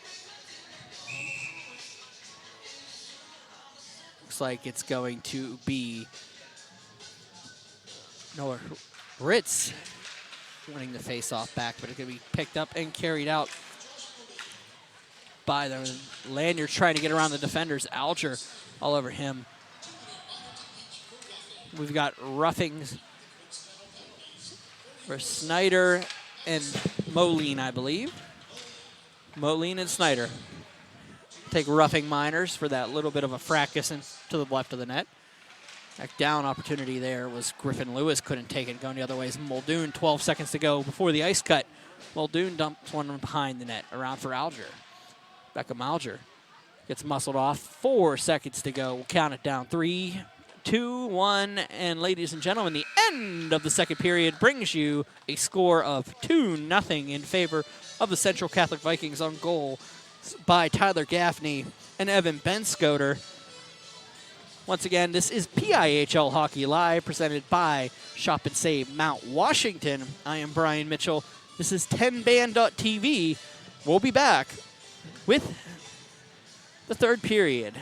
Looks like it's going to be Noah Ritz winning the face-off back, but it's going to be picked up and carried out by the Lanyard trying to get around the defenders. Alger all over him. We've got roughings for Snyder and Moline, I believe. Moline and Snyder take roughing minors for that little bit of a fracas to the left of the net. Back down opportunity there was Griffin Lewis, couldn't take it, going the other way is Muldoon. 12 seconds to go before the ice cut. Muldoon dumps one behind the net, around for Alger. Beckham Alger gets muscled off. 4 seconds to go. We'll count it down. 3, 2, 1, and ladies and gentlemen, the end of the second period brings you a score of 2-0 in favor of the Central Catholic Vikings, on goal by Tyler Gaffney and Evan Benscoter. Once again, this is PIHL Hockey Live, presented by Shop and Save Mount Washington. I am Brian Mitchell. This is 10band.tv. We'll be back with the third period.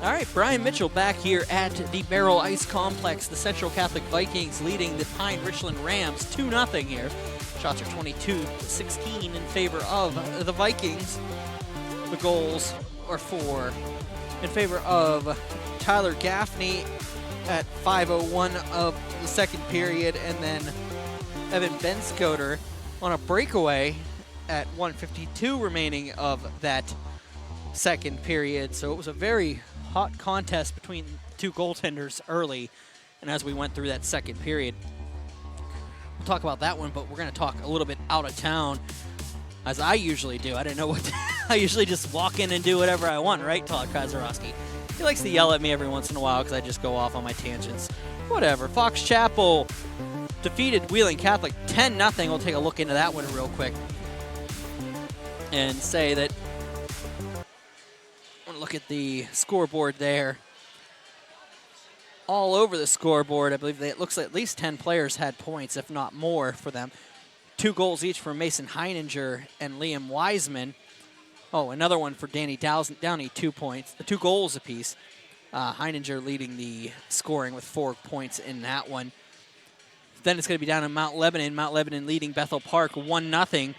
All right, Brian Mitchell back here at the Baierl Ice Complex. The Central Catholic Vikings leading the Pine Richland Rams 2-0 here. Shots are 22-16 in favor of the Vikings. The goals are for in favor of Tyler Gaffney at 5:01 of the second period, and then Evan Benscoter on a breakaway at 1:52 remaining of that second period. So it was a very hot contest between two goaltenders early, and as we went through that second period. We'll talk about that one, but we're going to talk a little bit out of town, as I usually do. I didn't know what I usually just walk in and do whatever I want, right, Todd Kazarowski? He likes to yell at me every once in a while because I just go off on my tangents. Whatever. Fox Chapel defeated Wheeling Catholic 10-0. We'll take a look into that one real quick and say that I want to look at the scoreboard there. All over the scoreboard, I believe it looks like at least 10 players had points, if not more, for them. 2 goals each for Mason Heininger and Liam Wiseman. Oh, another one for Danny Downey, 2 points, 2 goals apiece. Heininger leading the scoring with 4 points in that one. Then it's going to be down in Mount Lebanon. Mount Lebanon leading Bethel Park 1-0.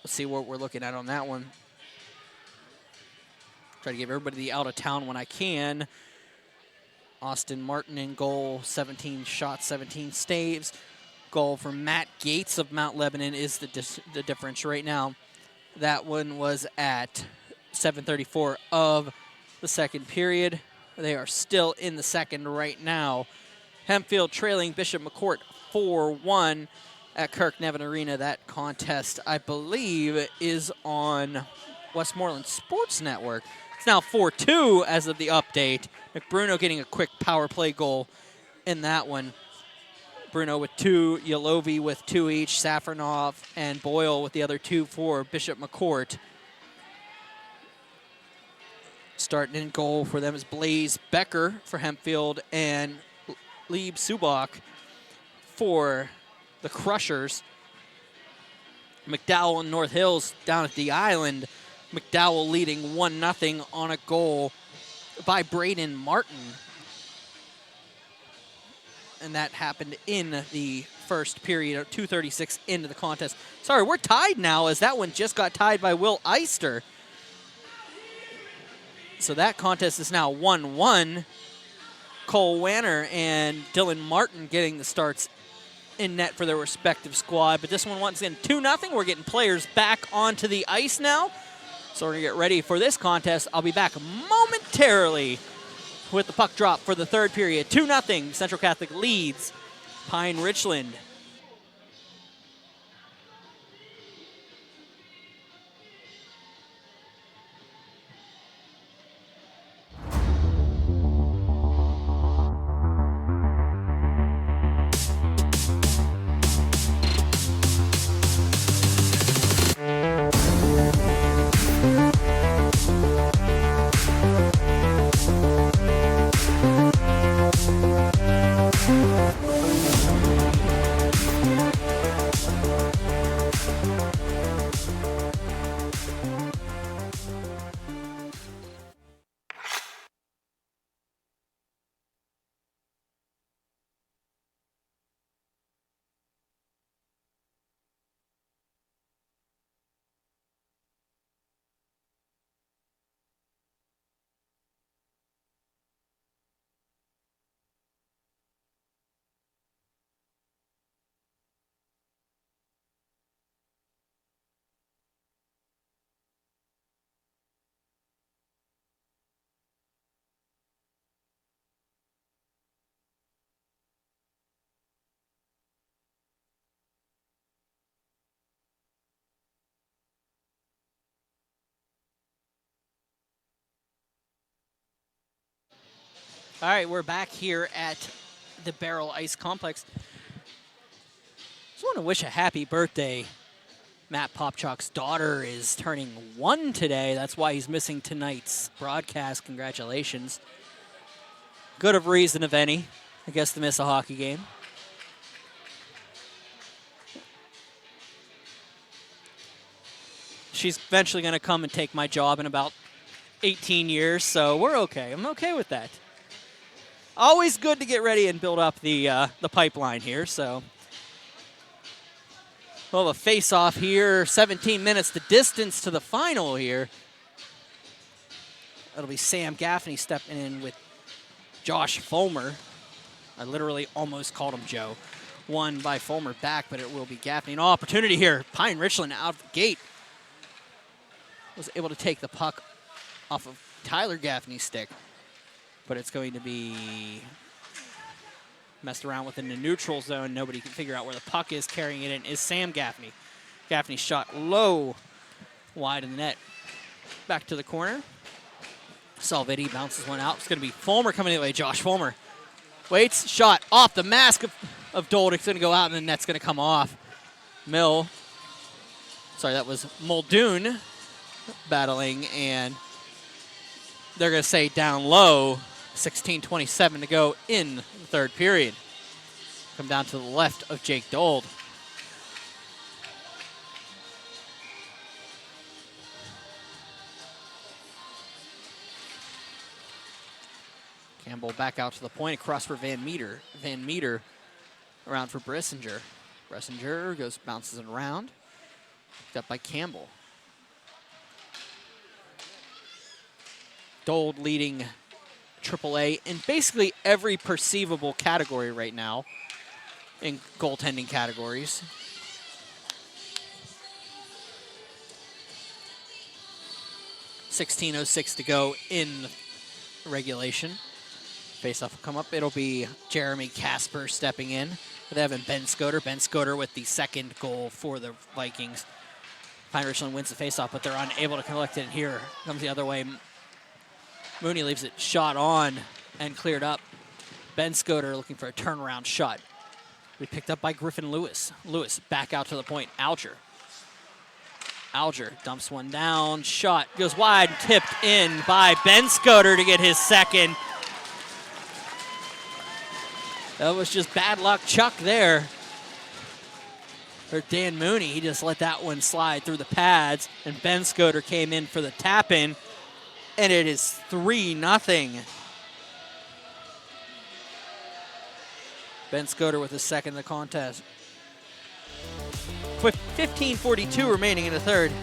Let's see what we're looking at on that one. Try to give everybody the out-of-town when I can. Austin Martin in goal, 17 shots, 17 saves. Goal for Matt Gates of Mount Lebanon is the difference right now. That one was at 7:34 of the second period. They are still in the second right now. Hempfield trailing Bishop McCourt 4-1 at Kirk Nevin Arena. That contest, I believe, is on Westmoreland Sports Network. It's now 4-2 as of the update. McBruno getting a quick power play goal in that one. Bruno with 2, Yalovi with 2 each, Safronov and Boyle with the other 2 for Bishop McCourt. Starting in goal for them is Blaze Becker for Hempfield and Lieb Subak for the Crushers. McDowell and North Hills down at the island. McDowell leading 1-0 on a goal by Braden Martin. And that happened in the first period, 2:36 into the contest. Sorry, we're tied now, as that one just got tied by Will Eister. So that contest is now 1-1. Cole Wanner and Dylan Martin getting the starts in net for their respective squad. But this one, once again, 2-0. We're getting players back onto the ice now. So we're going to get ready for this contest. I'll be back momentarily with the puck drop for the third period. 2-0. Central Catholic leads Pine Richland. All right, we're back here at the Baierl Ice Complex. Just want to wish a happy birthday. Matt Popchak's daughter is turning 1 today. That's why he's missing tonight's broadcast. Congratulations. Good of reason, if any, I guess, to miss a hockey game. She's eventually going to come and take my job in about 18 years, so we're okay. I'm okay with that. Always good to get ready and build up the pipeline here. So we'll have a face-off here. 17 minutes, the distance to the final here. It'll be Sam Gaffney stepping in with Josh Fulmer. I literally almost called him Joe. Won by Fulmer back, but it will be Gaffney. An opportunity here. Pine Richland out of the gate. Was able to take the puck off of Tyler Gaffney's stick, but it's going to be messed around within the neutral zone. Nobody can figure out where the puck is. Carrying it in is Sam Gaffney. Gaffney shot low, wide of the net. Back to the corner. Salvetti bounces one out. It's going to be Fulmer coming the way. Josh Fulmer waits. Shot off the mask of Dold. It's going to go out, and the net's going to come off. That was Muldoon battling, and they're going to say down low. 16:27 to go in the third period. Come down to the left of Jake Dold. Campbell back out to the point, across for Van Meter. Van Meter around for Brissinger. Brissinger bounces it around. Picked up by Campbell. Dold leading AAA in basically every perceivable category right now in goaltending categories. .16:06 to go in regulation. Face-off will come up. It'll be Jeremy Casper stepping in. They have Ben Scoter. Ben Scoter with the second goal for the Vikings. Pine Richland wins the face-off, but they're unable to collect it. Here comes the other way. Mooney leaves it shot on and cleared up. Ben Scoter looking for a turnaround shot. We picked up by Griffin Lewis. Lewis back out to the point. Alger dumps one down. Shot goes wide, tipped in by Ben Scoter to get his second. That was just bad luck Chuck there. For Dan Mooney, he just let that one slide through the pads, and Ben Scoter came in for the tap-in, and it is 3-0. Ben Scoter with his second in the contest. With 15:42 remaining in the third.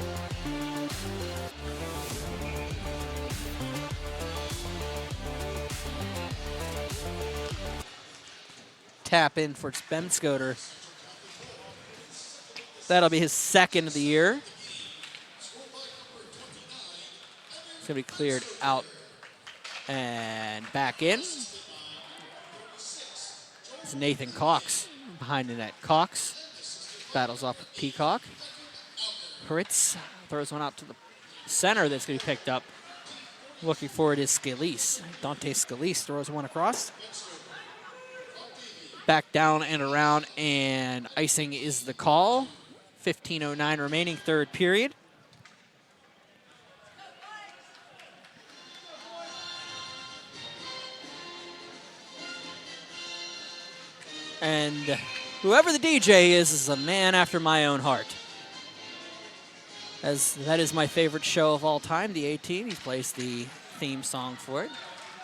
Tap in for Ben Scoter. That'll be his second of the year. It's going to be cleared out and back in. It's Nathan Cox behind the net. Cox battles off with Peacock. Fritz throws one out to the center that's going to be picked up. Looking for it is Scalise. Dante Scalise throws one across. Back down and around, and icing is the call. 15:09 remaining, third period. And whoever the DJ is a man after my own heart. As that is my favorite show of all time, the A-Team. He plays the theme song for it.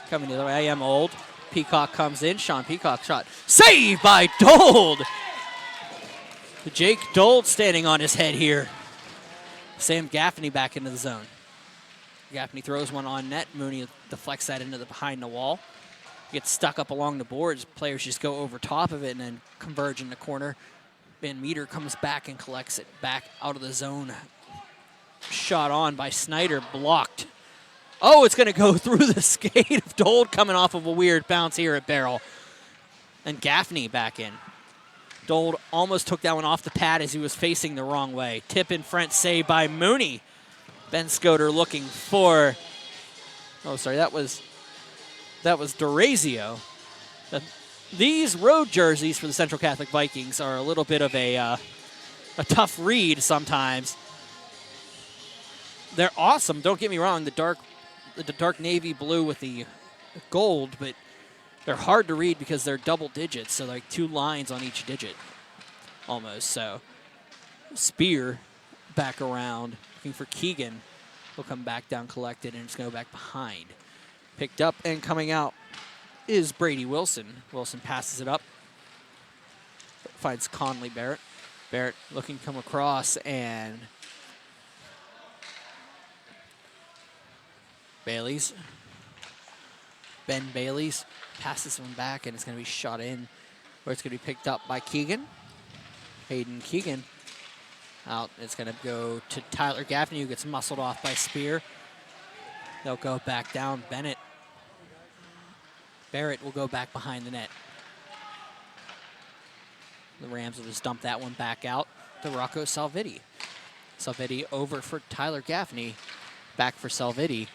Coming the other way, I am old. Peacock comes in. Sean Peacock shot. Saved by Dold! Jake Dold standing on his head here. Sam Gaffney back into the zone. Gaffney throws one on net. Mooney deflects that into the behind the wall. Gets stuck up along the boards. Players just go over top of it and then converge in the corner. Van Meter comes back and collects it back out of the zone. Shot on by Snyder, blocked. Oh, it's going to go through the skate of Dold coming off of a weird bounce here at Baierl. And Gaffney back in. Dold almost took that one off the pad as he was facing the wrong way. Tip in front, save by Mooney. Ben Scoter looking for... Oh, sorry, that was D'Orazio. These road jerseys for the Central Catholic Vikings are a little bit of a tough read sometimes. They're awesome, don't get me wrong, the dark navy blue with the gold, but they're hard to read because they're double digits, so like 2 lines on each digit almost. So Spear back around, looking for Keegan. He'll come back down collected, and it's going to go back behind. Picked up and coming out is Brady Wilson. Wilson passes it up. Finds Conley Barrett. Barrett looking to come across, and Bailey's. Ben Bailey's passes one back, and it's going to be shot in, where it's going to be picked up by Keegan. Hayden Keegan. Out. It's going to go to Tyler Gaffney, who gets muscled off by Spear. They'll go back down. Bennett. Barrett will go back behind the net. The Rams will just dump that one back out to Rocco Salvitti. Salvitti over for Tyler Gaffney. Back for Salvitti.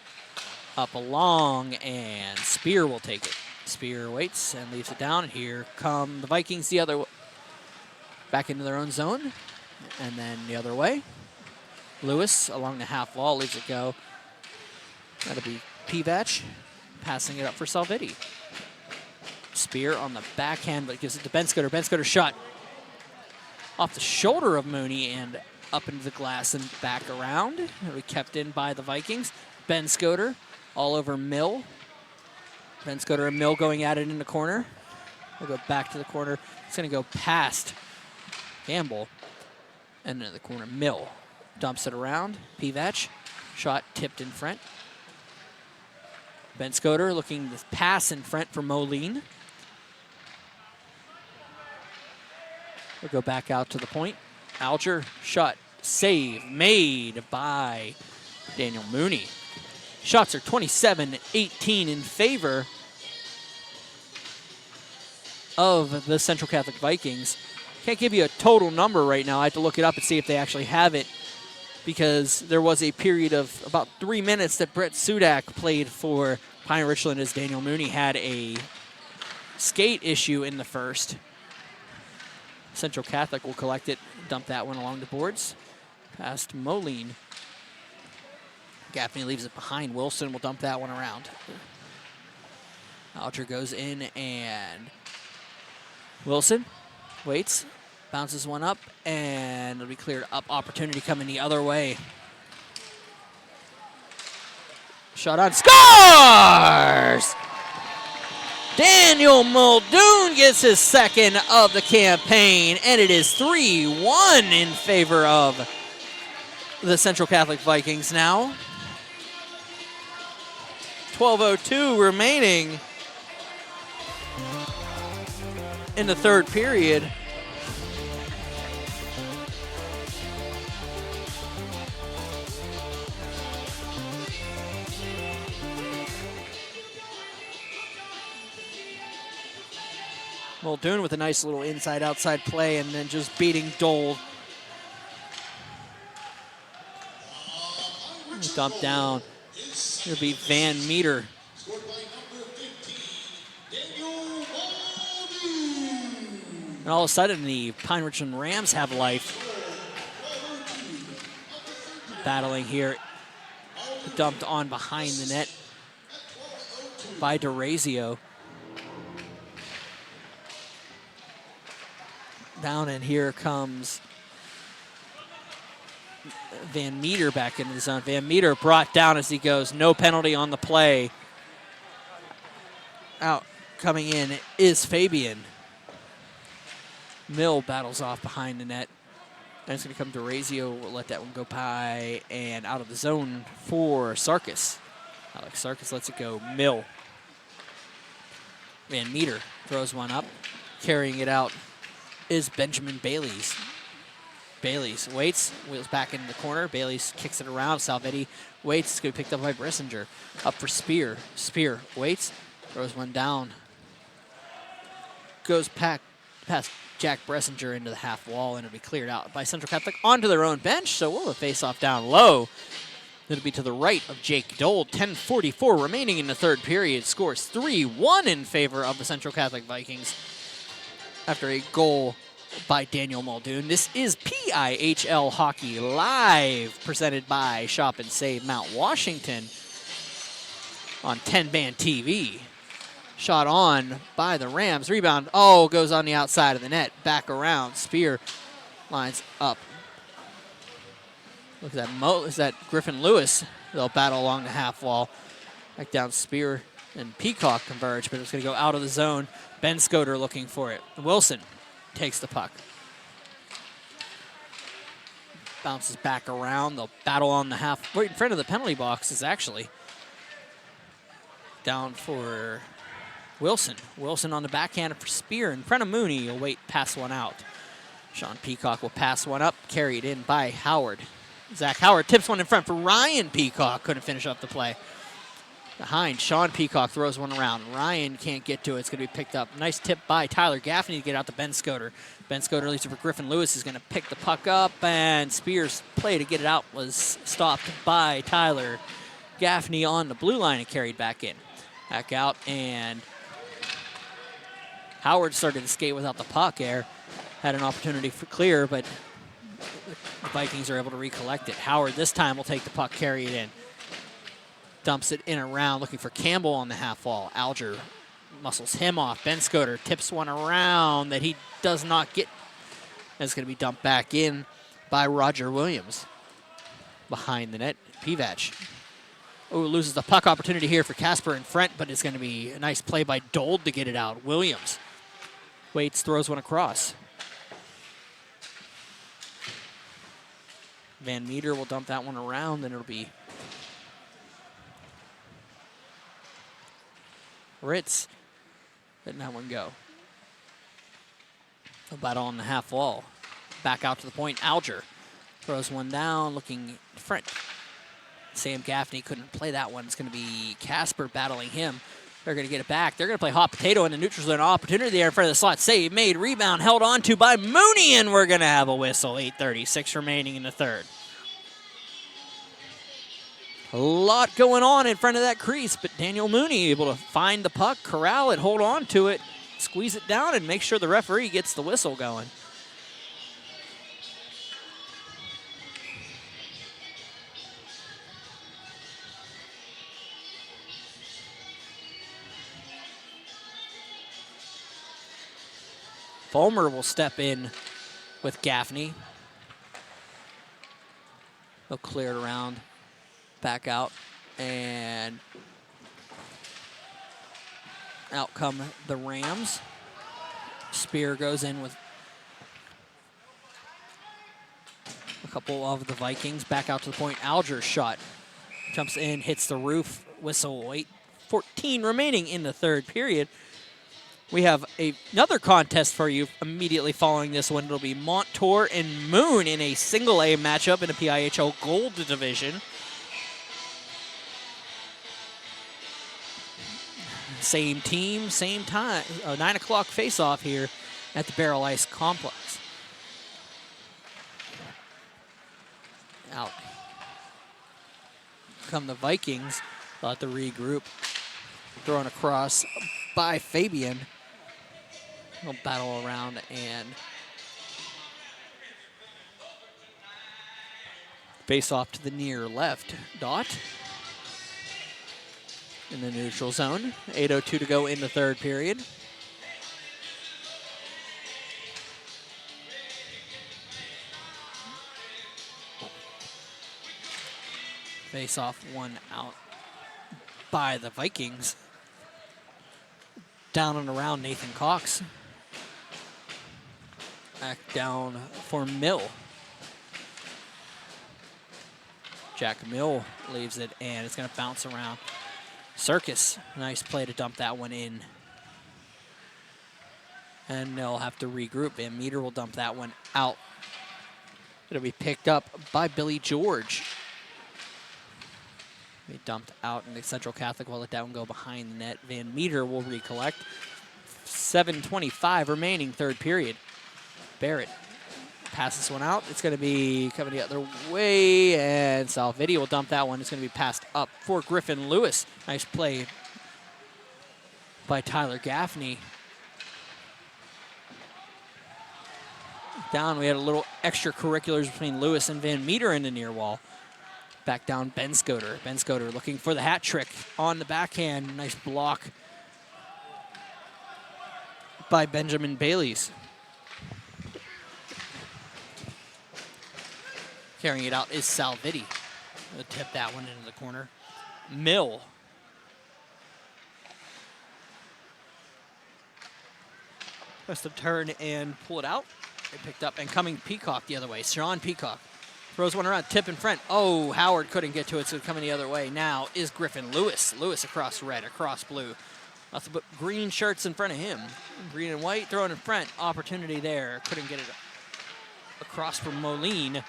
Up along, and Spear will take it. Spear waits and leaves it down. Here come the Vikings the other way. Back into their own zone. And then the other way. Lewis along the half wall leaves it go. That'll be Pivac passing it up for Salvitti. Spear on the backhand, but gives it to Benscoter. Benscoter shot off the shoulder of Mooney and up into the glass and back around. It'll be kept in by the Vikings. Benscoter all over Mill. Benscoter and Mill going at it in the corner. We'll go back to the corner. It's going to go past Campbell. And into the corner, Mill dumps it around. Pivac, shot tipped in front. Benscoter looking to pass in front for Moline. We'll go back out to the point. Alger, shot, save, made by Daniel Mooney. Shots are 27-18 in favor of the Central Catholic Vikings. Can't give you a total number right now. I have to look it up and see if they actually have it, because there was a period of about 3 minutes that Brett Sudak played for Pine Richland as Daniel Mooney had a skate issue in the first. Central Catholic will collect it, dump that one along the boards. Past Moline. Gaffney leaves it behind. Wilson will dump that one around. Alger goes in, and Wilson waits. Bounces one up, and it'll be cleared up. Opportunity coming the other way. Shot on, scores! Daniel Muldoon gets his second of the campaign, and it is 3-1 in favor of the Central Catholic Vikings now. 12:02 remaining in the third period. Muldoon with a nice little inside-outside play, and then just beating Dole. Dump down. It'll be Van Meter. And all of a sudden, the Pine Richland Rams have life. Battling here. Dumped on behind the net by DeRazio. Down, and here comes Van Meter back into the zone. Van Meter brought down as he goes. No penalty on the play. Out coming in is Fabian. Mill battles off behind the net. And it's going to come to DeRazio. We'll let that one go by and out of the zone for Sarkis. Alex Sarkis lets it go. Mill. Van Meter throws one up. Carrying it out is Benjamin Bailey's. Bailey's waits, wheels back into the corner. Bailey's kicks it around. Salvetti waits. It's going to be picked up by Bressinger. Up for Spear. Spear waits, throws one down. Goes past Jack Bressinger into the half wall, and it'll be cleared out by Central Catholic onto their own bench. So we'll have a face-off down low. It'll be to the right of Jake Dole. 10:44 remaining in the third period. Scores 3-1 in favor of the Central Catholic Vikings after a goal by Daniel Muldoon. This is PIHL Hockey Live, presented by Shop and Save Mount Washington on 10-band TV. Shot on by the Rams. Rebound, goes on the outside of the net. Back around. Spear lines up. Look at that. Is that Griffin Lewis? They'll battle along the half wall. Back down, Spear and Peacock converge, but it's going to go out of the zone. Ben Scoter looking for it. Wilson takes the puck. Bounces back around. They'll battle on the half. Right in front of the penalty box is actually down for Wilson. Wilson on the backhand for Spear. In front of Mooney. He'll wait, pass one out. Sean Peacock will pass one up. Carried in by Howard. Zach Howard tips one in front for Ryan Peacock. Couldn't finish up the play. Behind, Sean Peacock throws one around. Ryan can't get to it. It's going to be picked up. Nice tip by Tyler Gaffney to get out to Ben Scoter. Ben Scoter leaves it for Griffin Lewis. He's going to pick the puck up, and Spears' play to get it out was stopped by Tyler Gaffney on the blue line and carried back in. Back out, and Howard started to skate without the puck there. Had an opportunity for clear, but the Vikings are able to recollect it. Howard this time will take the puck, carry it in. Dumps it in around, looking for Campbell on the half wall. Alger muscles him off. Ben Scoter tips one around that he does not get. That's going to be dumped back in by Roger Williams. Behind the net, Pivac. Oh, loses the puck opportunity here for Casper in front, but it's going to be a nice play by Dold to get it out. Williams waits, throws one across. Van Meter will dump that one around, and it'll be Ritz letting that one go. A battle on the half wall. Back out to the point. Alger throws one down, looking front. Sam Gaffney couldn't play that one. It's going to be Casper battling him. They're going to get it back. They're going to play hot potato in the neutral zone. Opportunity there in front of the slot. Save made. Rebound held on to by Mooney, and we're going to have a whistle. 8:36 remaining in the third. A lot going on in front of that crease, but Daniel Mooney able to find the puck, corral it, hold on to it, squeeze it down, and make sure the referee gets the whistle going. Fulmer will step in with Gaffney. They'll clear it around. Back out, and out come the Rams. Spear goes in with a couple of the Vikings. Back out to the point. Alger's shot jumps in, hits the roof. Whistle. 8:14 remaining in the third period. We have another contest for you immediately following this one. It'll be Montour and Moon in a single A matchup in the PIHL Gold Division. Same team, same time. 9 o'clock face-off here at the Baierl Ice Complex. Out come the Vikings. They'll have to regroup. Thrown across by Fabian. They'll battle around and face off to the near left dot. In the neutral zone. 8:02 to go in the third period. Face off one out by the Vikings. Down and around Nathan Cox. Back down for Mill. Jack Mill leaves it, and it's going to bounce around. Circus, nice play to dump that one in. And they'll have to regroup. Van Meter will dump that one out. It'll be picked up by Billy George. Be dumped out, and the Central Catholic will let that one go behind the net. Van Meter will recollect. 7:25 remaining, third period. Barrett passes one out. It's going to be coming the other way, and Salvidi will dump that one. It's going to be passed up for Griffin Lewis. Nice play by Tyler Gaffney. Down, we had a little extracurriculars between Lewis and Van Meter in the near wall. Back down, Ben Scoter. Ben Scoter looking for the hat trick on the backhand. Nice block by Benjamin Baylies. Carrying it out is Salvitti. He'll tip that one into the corner. Mill. Must have turned and pull it out. They picked up and coming Peacock the other way. Sean Peacock throws one around, tip in front. Oh, Howard couldn't get to it, so coming the other way now is Griffin Lewis. Lewis across red, across blue. Nothing but green shirts in front of him. Green and white, throwing in front. Opportunity there. Couldn't get it across from Moline.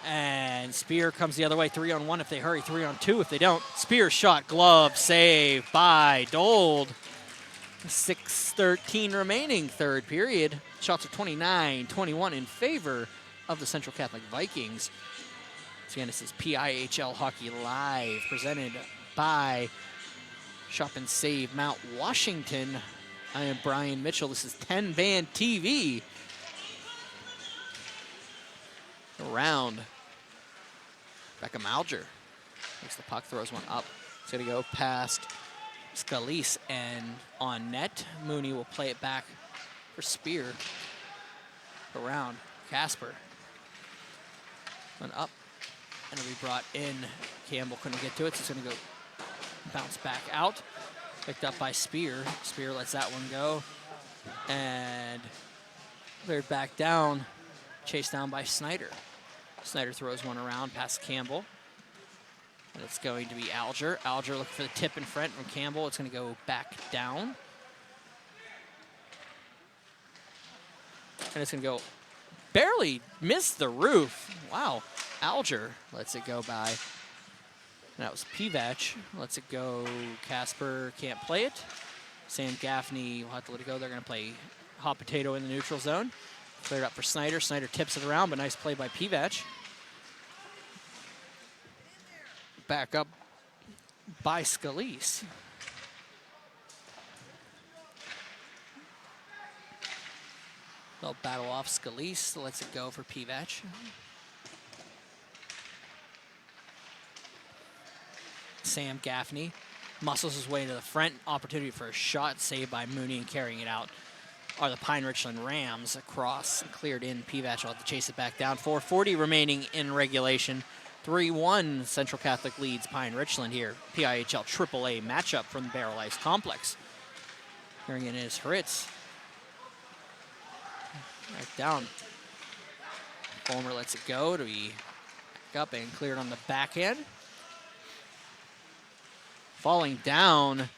And Spear comes the other way. 3-on-1 if they hurry, 3-on-2 if they don't. Spear shot, glove, save by Dold. 6:13 remaining, third period. Shots are 29-21 in favor of the Central Catholic Vikings. So again, this is PIHL Hockey Live, presented by Shop and Save Mount Washington. I am Brian Mitchell. This is 10 Band TV. Around. Beckham Alger takes the puck, throws one up. It's going to go past Scalise and on net. Mooney will play it back for Spear. Around Casper. One up. And it'll be brought in. Campbell couldn't get to it, so it's going to go bounce back out. Picked up by Spear. Spear lets that one go. And cleared back down. Chased down by Snyder. Snyder throws one around past Campbell. And it's going to be Alger. Alger looking for the tip in front from Campbell. It's going to go back down. And it's going to go barely missed the roof. Wow. Alger lets it go by. And that was Pivac. Lets it go. Casper can't play it. Sam Gaffney will have to let it go. They're going to play hot potato in the neutral zone. Cleared up for Snyder. Snyder tips it around, but nice play by Pivac. Back up by Scalise. They'll battle off Scalise. Lets it go for Pivac. Sam Gaffney muscles his way to the front. Opportunity for a shot. Saved by Mooney, and carrying it out are the Pine Richland Rams. Across, cleared in. Pivac will have to chase it back down. 4:40 remaining in regulation. 3-1 Central Catholic leads Pine Richland here. PIHL AAA matchup from the Baierl Ice Complex. Carrying in is Fritz. Back down. Fulmer lets it go to be back up and cleared on the backhand. Falling down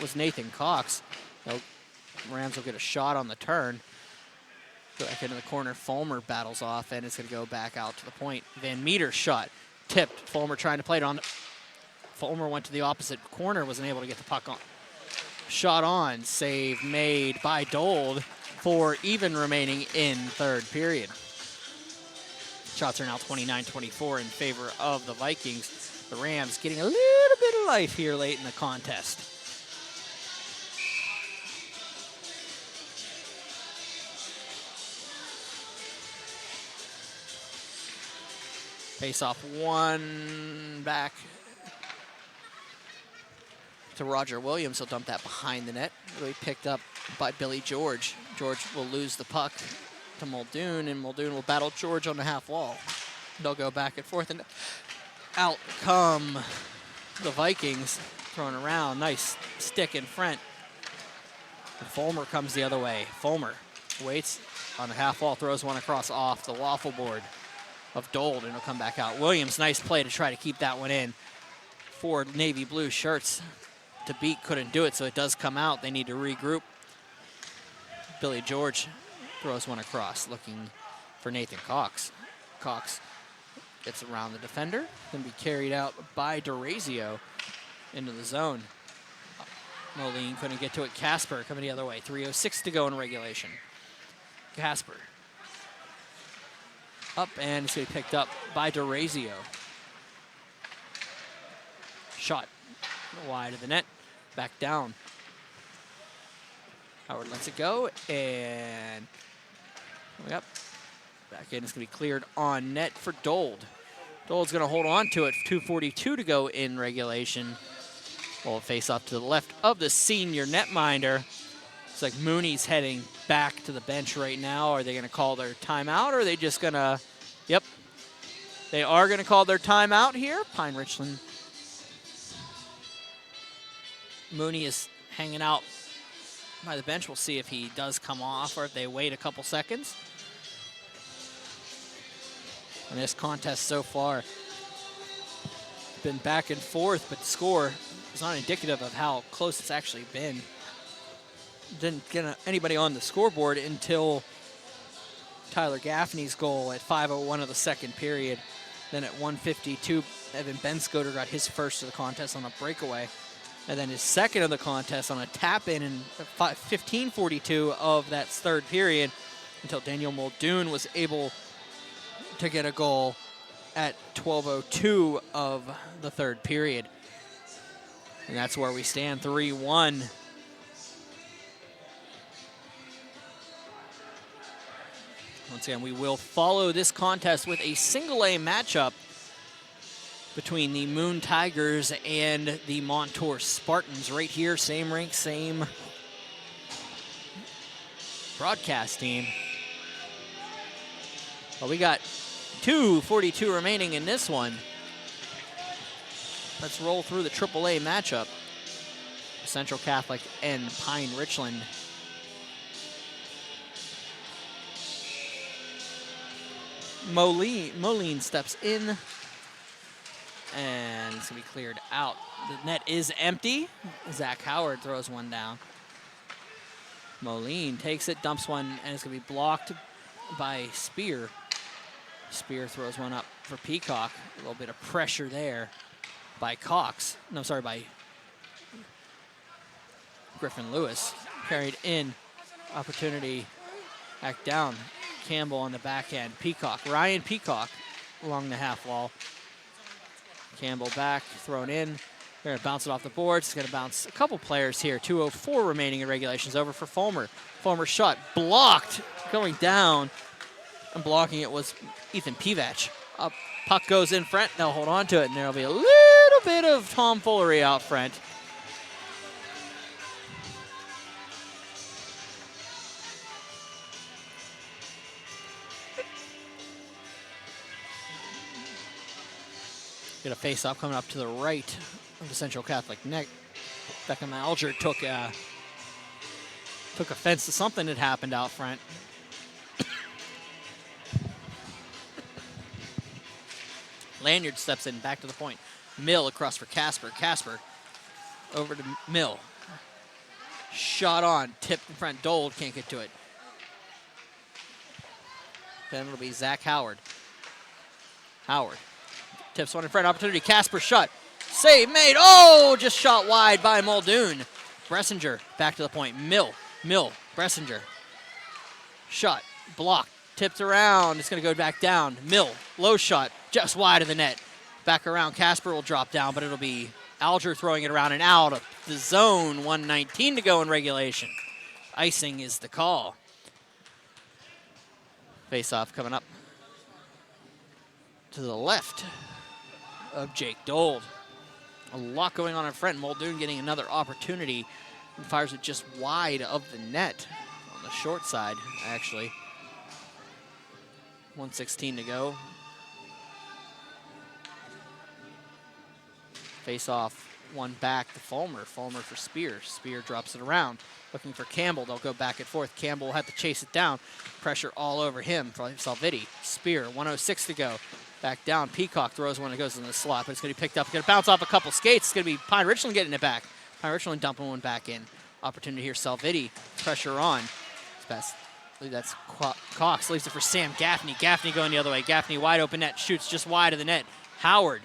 was Nathan Cox. Rams will get a shot on the turn. Back into the corner, Fulmer battles off, and it's going to go back out to the point. Van Meter's shot tipped. Fulmer trying to play it on. Fulmer went to the opposite corner, wasn't able to get the puck on. Shot on, save made by Dold. 4 even remaining in third period. Shots are now 29-24 in favor of the Vikings. The Rams getting a little bit of life here late in the contest. Face off one back to Roger Williams. He'll dump that behind the net. Really picked up by Billy George. George will lose the puck to Muldoon, and Muldoon will battle George on the half wall. They'll go back and forth, and out come the Vikings. Thrown around. Nice stick in front. And Fulmer comes the other way. Fulmer waits on the half wall, throws one across off the waffle board of Dold, and it'll come back out. Williams, nice play to try to keep that one in. 4 navy blue shirts to beat, couldn't do it, so it does come out. They need to regroup. Billy George throws one across, looking for Nathan Cox. Cox gets around the defender, then be carried out by DeRazio into the zone. Moline couldn't get to it. Casper coming the other way. 3:06 to go in regulation. Casper up, and it's going to be picked up by DeRazio. Shot wide of the net. Back down. Howard lets it go, and yep, back in. It's going to be cleared on net for Dold. Dold's going to hold on to it. 2:42 to go in regulation. Well, face off to the left of the senior netminder. It's like Mooney's heading back to the bench right now. Are they going to call their timeout, or are they just going to, yep, They are going to call their timeout here. Pine Richland. Mooney is hanging out by the bench. We'll see if he does come off or if they wait a couple seconds. And this contest so far been back and forth, but the score is not indicative of how close it's actually been. Didn't get anybody on the scoreboard until Tyler Gaffney's goal at 5:01 of the second period. Then at 1:52, Evan Benscoter got his first of the contest on a breakaway. And then his second of the contest on a tap-in in 15:42 of that third period until Daniel Muldoon was able to get a goal at 12:02 of the third period. And that's where we stand, 3-1. Once again, we will follow this contest with a single-A matchup between the Moon Tigers and the Montour Spartans right here. Same rink, same broadcast team. Well, we got 2:42 remaining in this one. Let's roll through the AAA matchup. Central Catholic and Pine Richland. Moline steps in, and it's going to be cleared out. The net is empty. Zach Howard throws one down. Moline takes it, dumps one, and it's going to be blocked by Spear. Spear throws one up for Peacock. A little bit of pressure there by Cox. No, sorry, by Griffin Lewis. Carried in. Opportunity back down. Campbell on the back end. Peacock. Ryan Peacock along the half wall. Campbell back, thrown in. They're going to bounce it off the boards. It's going to bounce a couple players here. 2:04 remaining in regulations. Over for Fulmer. Fulmer's shot blocked. Going down. And blocking it was Ethan Pivach. Up, puck goes in front. They'll hold on to it, and there'll be a little bit of tomfoolery out front. Get a face-off coming up to the right of the Central Catholic net. Beckham Alger took offense to something that happened out front. Lanyard steps in, back to the point. Mill across for Casper. Casper over to Mill. Shot on, tipped in front. Dole can't get to it. Then it'll be Zach Howard. Howard tips one in front. Opportunity. Casper shot. Save made. Oh, just shot wide by Muldoon. Bressinger back to the point. Mill. Bressinger. Shot. Blocked. Tipped around. It's going to go back down. Mill. Low shot. Just wide of the net. Back around. Casper will drop down, but it'll be Alger throwing it around and out of the zone. 1:19 to go in regulation. Icing is the call. Face-off coming up to the left of Jake Dold. A lot going on in front. Muldoon getting another opportunity and fires it just wide of the net on the short side, actually. 1:16 to go. Face off, one back to Fulmer. Fulmer for Spear. Spear drops it around. Looking for Campbell. They'll go back and forth. Campbell will have to chase it down. Pressure all over him for Salvitti. Spear, 1:06 to go. Back down. Peacock throws one that goes in the slot, but it's going to be picked up. It's going to bounce off a couple skates. It's going to be Pine Richland getting it back. Pine Richland dumping one back in. Opportunity here. Salvitti. Pressure on. It's best. I believe that's Cox. Leaves it for Sam Gaffney. Gaffney going the other way. Gaffney wide open net. Shoots just wide of the net. Howard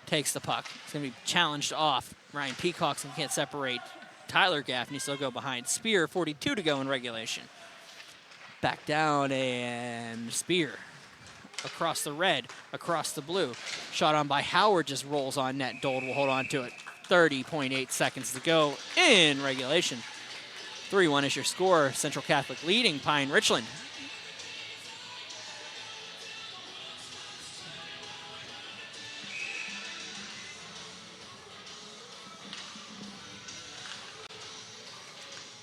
takes the puck. It's going to be challenged off. Ryan Peacock can't separate Tyler Gaffney, so go behind. Spear, 42 to go in regulation. Back down, and Spear across the red, across the blue. Shot on by Howard, just rolls on net. Dold will hold on to it. 30.8 seconds to go in regulation. 3-1 is your score. Central Catholic leading Pine Richland.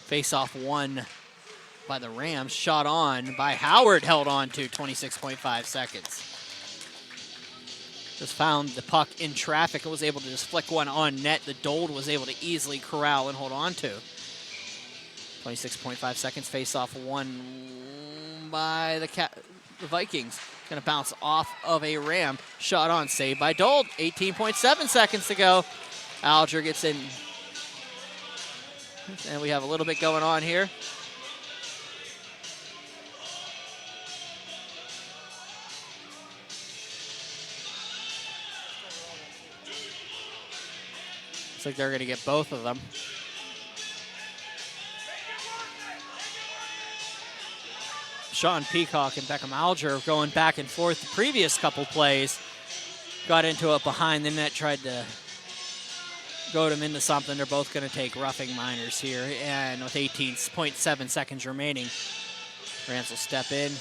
Face-off won by the Rams. Shot on by Howard, held on to 26.5 seconds. just found the puck in traffic and was able to just flick one on net. The Dold was able to easily corral and hold on to. 26.5 seconds, face-off won by the Vikings. Going to bounce off of a Ram. Shot on, saved by Dold. 18.7 seconds to go. Alger gets in. And we have a little bit going on here. Looks like they're going to get both of them. Sean Peacock and Beckham Alger going back and forth the previous couple plays. Got into it behind the net, tried to goad him into something. They're both going to take roughing minors here. And with 18.7 seconds remaining, Rams will step in.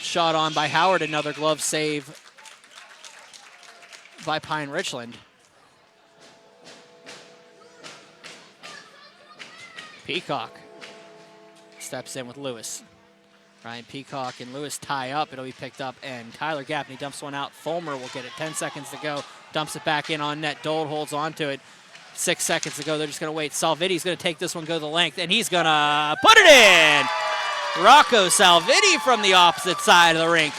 Shot on by Howard, another glove save by Pine Richland. Peacock steps in with Lewis. Ryan Peacock and Lewis tie up. It'll be picked up, and Tyler Gaffney dumps one out. Fulmer will get it. 10 seconds to go. Dumps it back in on net. Dold holds on to it. 6 seconds to go. They're just going to wait. Salviti's going to take this one, go the length, and he's going to put it in. Rocco Salviti from the opposite side of the rink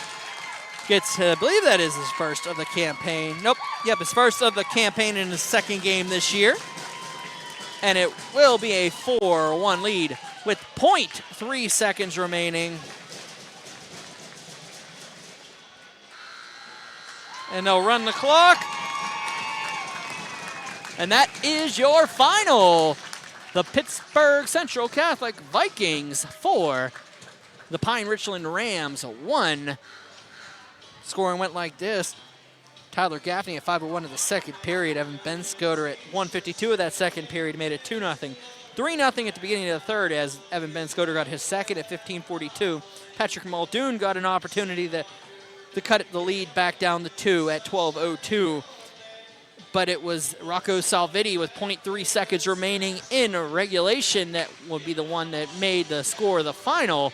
gets, I believe that is his first of the campaign. Nope. Yep, his first of the campaign in his second game this year. And it will be a 4-1 lead with 0.3 seconds remaining. And they'll run the clock. And that is your final. The Pittsburgh Central Catholic Vikings 4. The Pine Richland Rams 1. Scoring went like this. Tyler Gaffney at 5:01 of the second period. Evan Benscoter at 1:52 of that second period made it 2-0. 3-0 at the beginning of the third as Evan Benscoter got his second at 15:42. Patrick Muldoon got an opportunity to cut the lead back down to 2 at 12:02. But it was Rocco Salviti with 0.3 seconds remaining in regulation that would be the one that made the score of the final.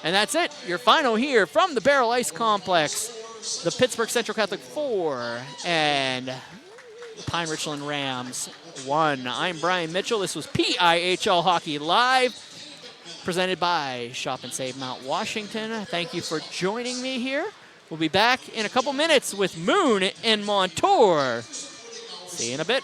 And that's it, your final here from the Baierl Ice Complex. The Pittsburgh Central Catholic 4 and the Pine Richland Rams 1. I'm Brian Mitchell. This was PIHL Hockey Live, presented by Shop and Save Mount Washington. Thank you for joining me here. We'll be back in a couple minutes with Moon and Montour. See you in a bit.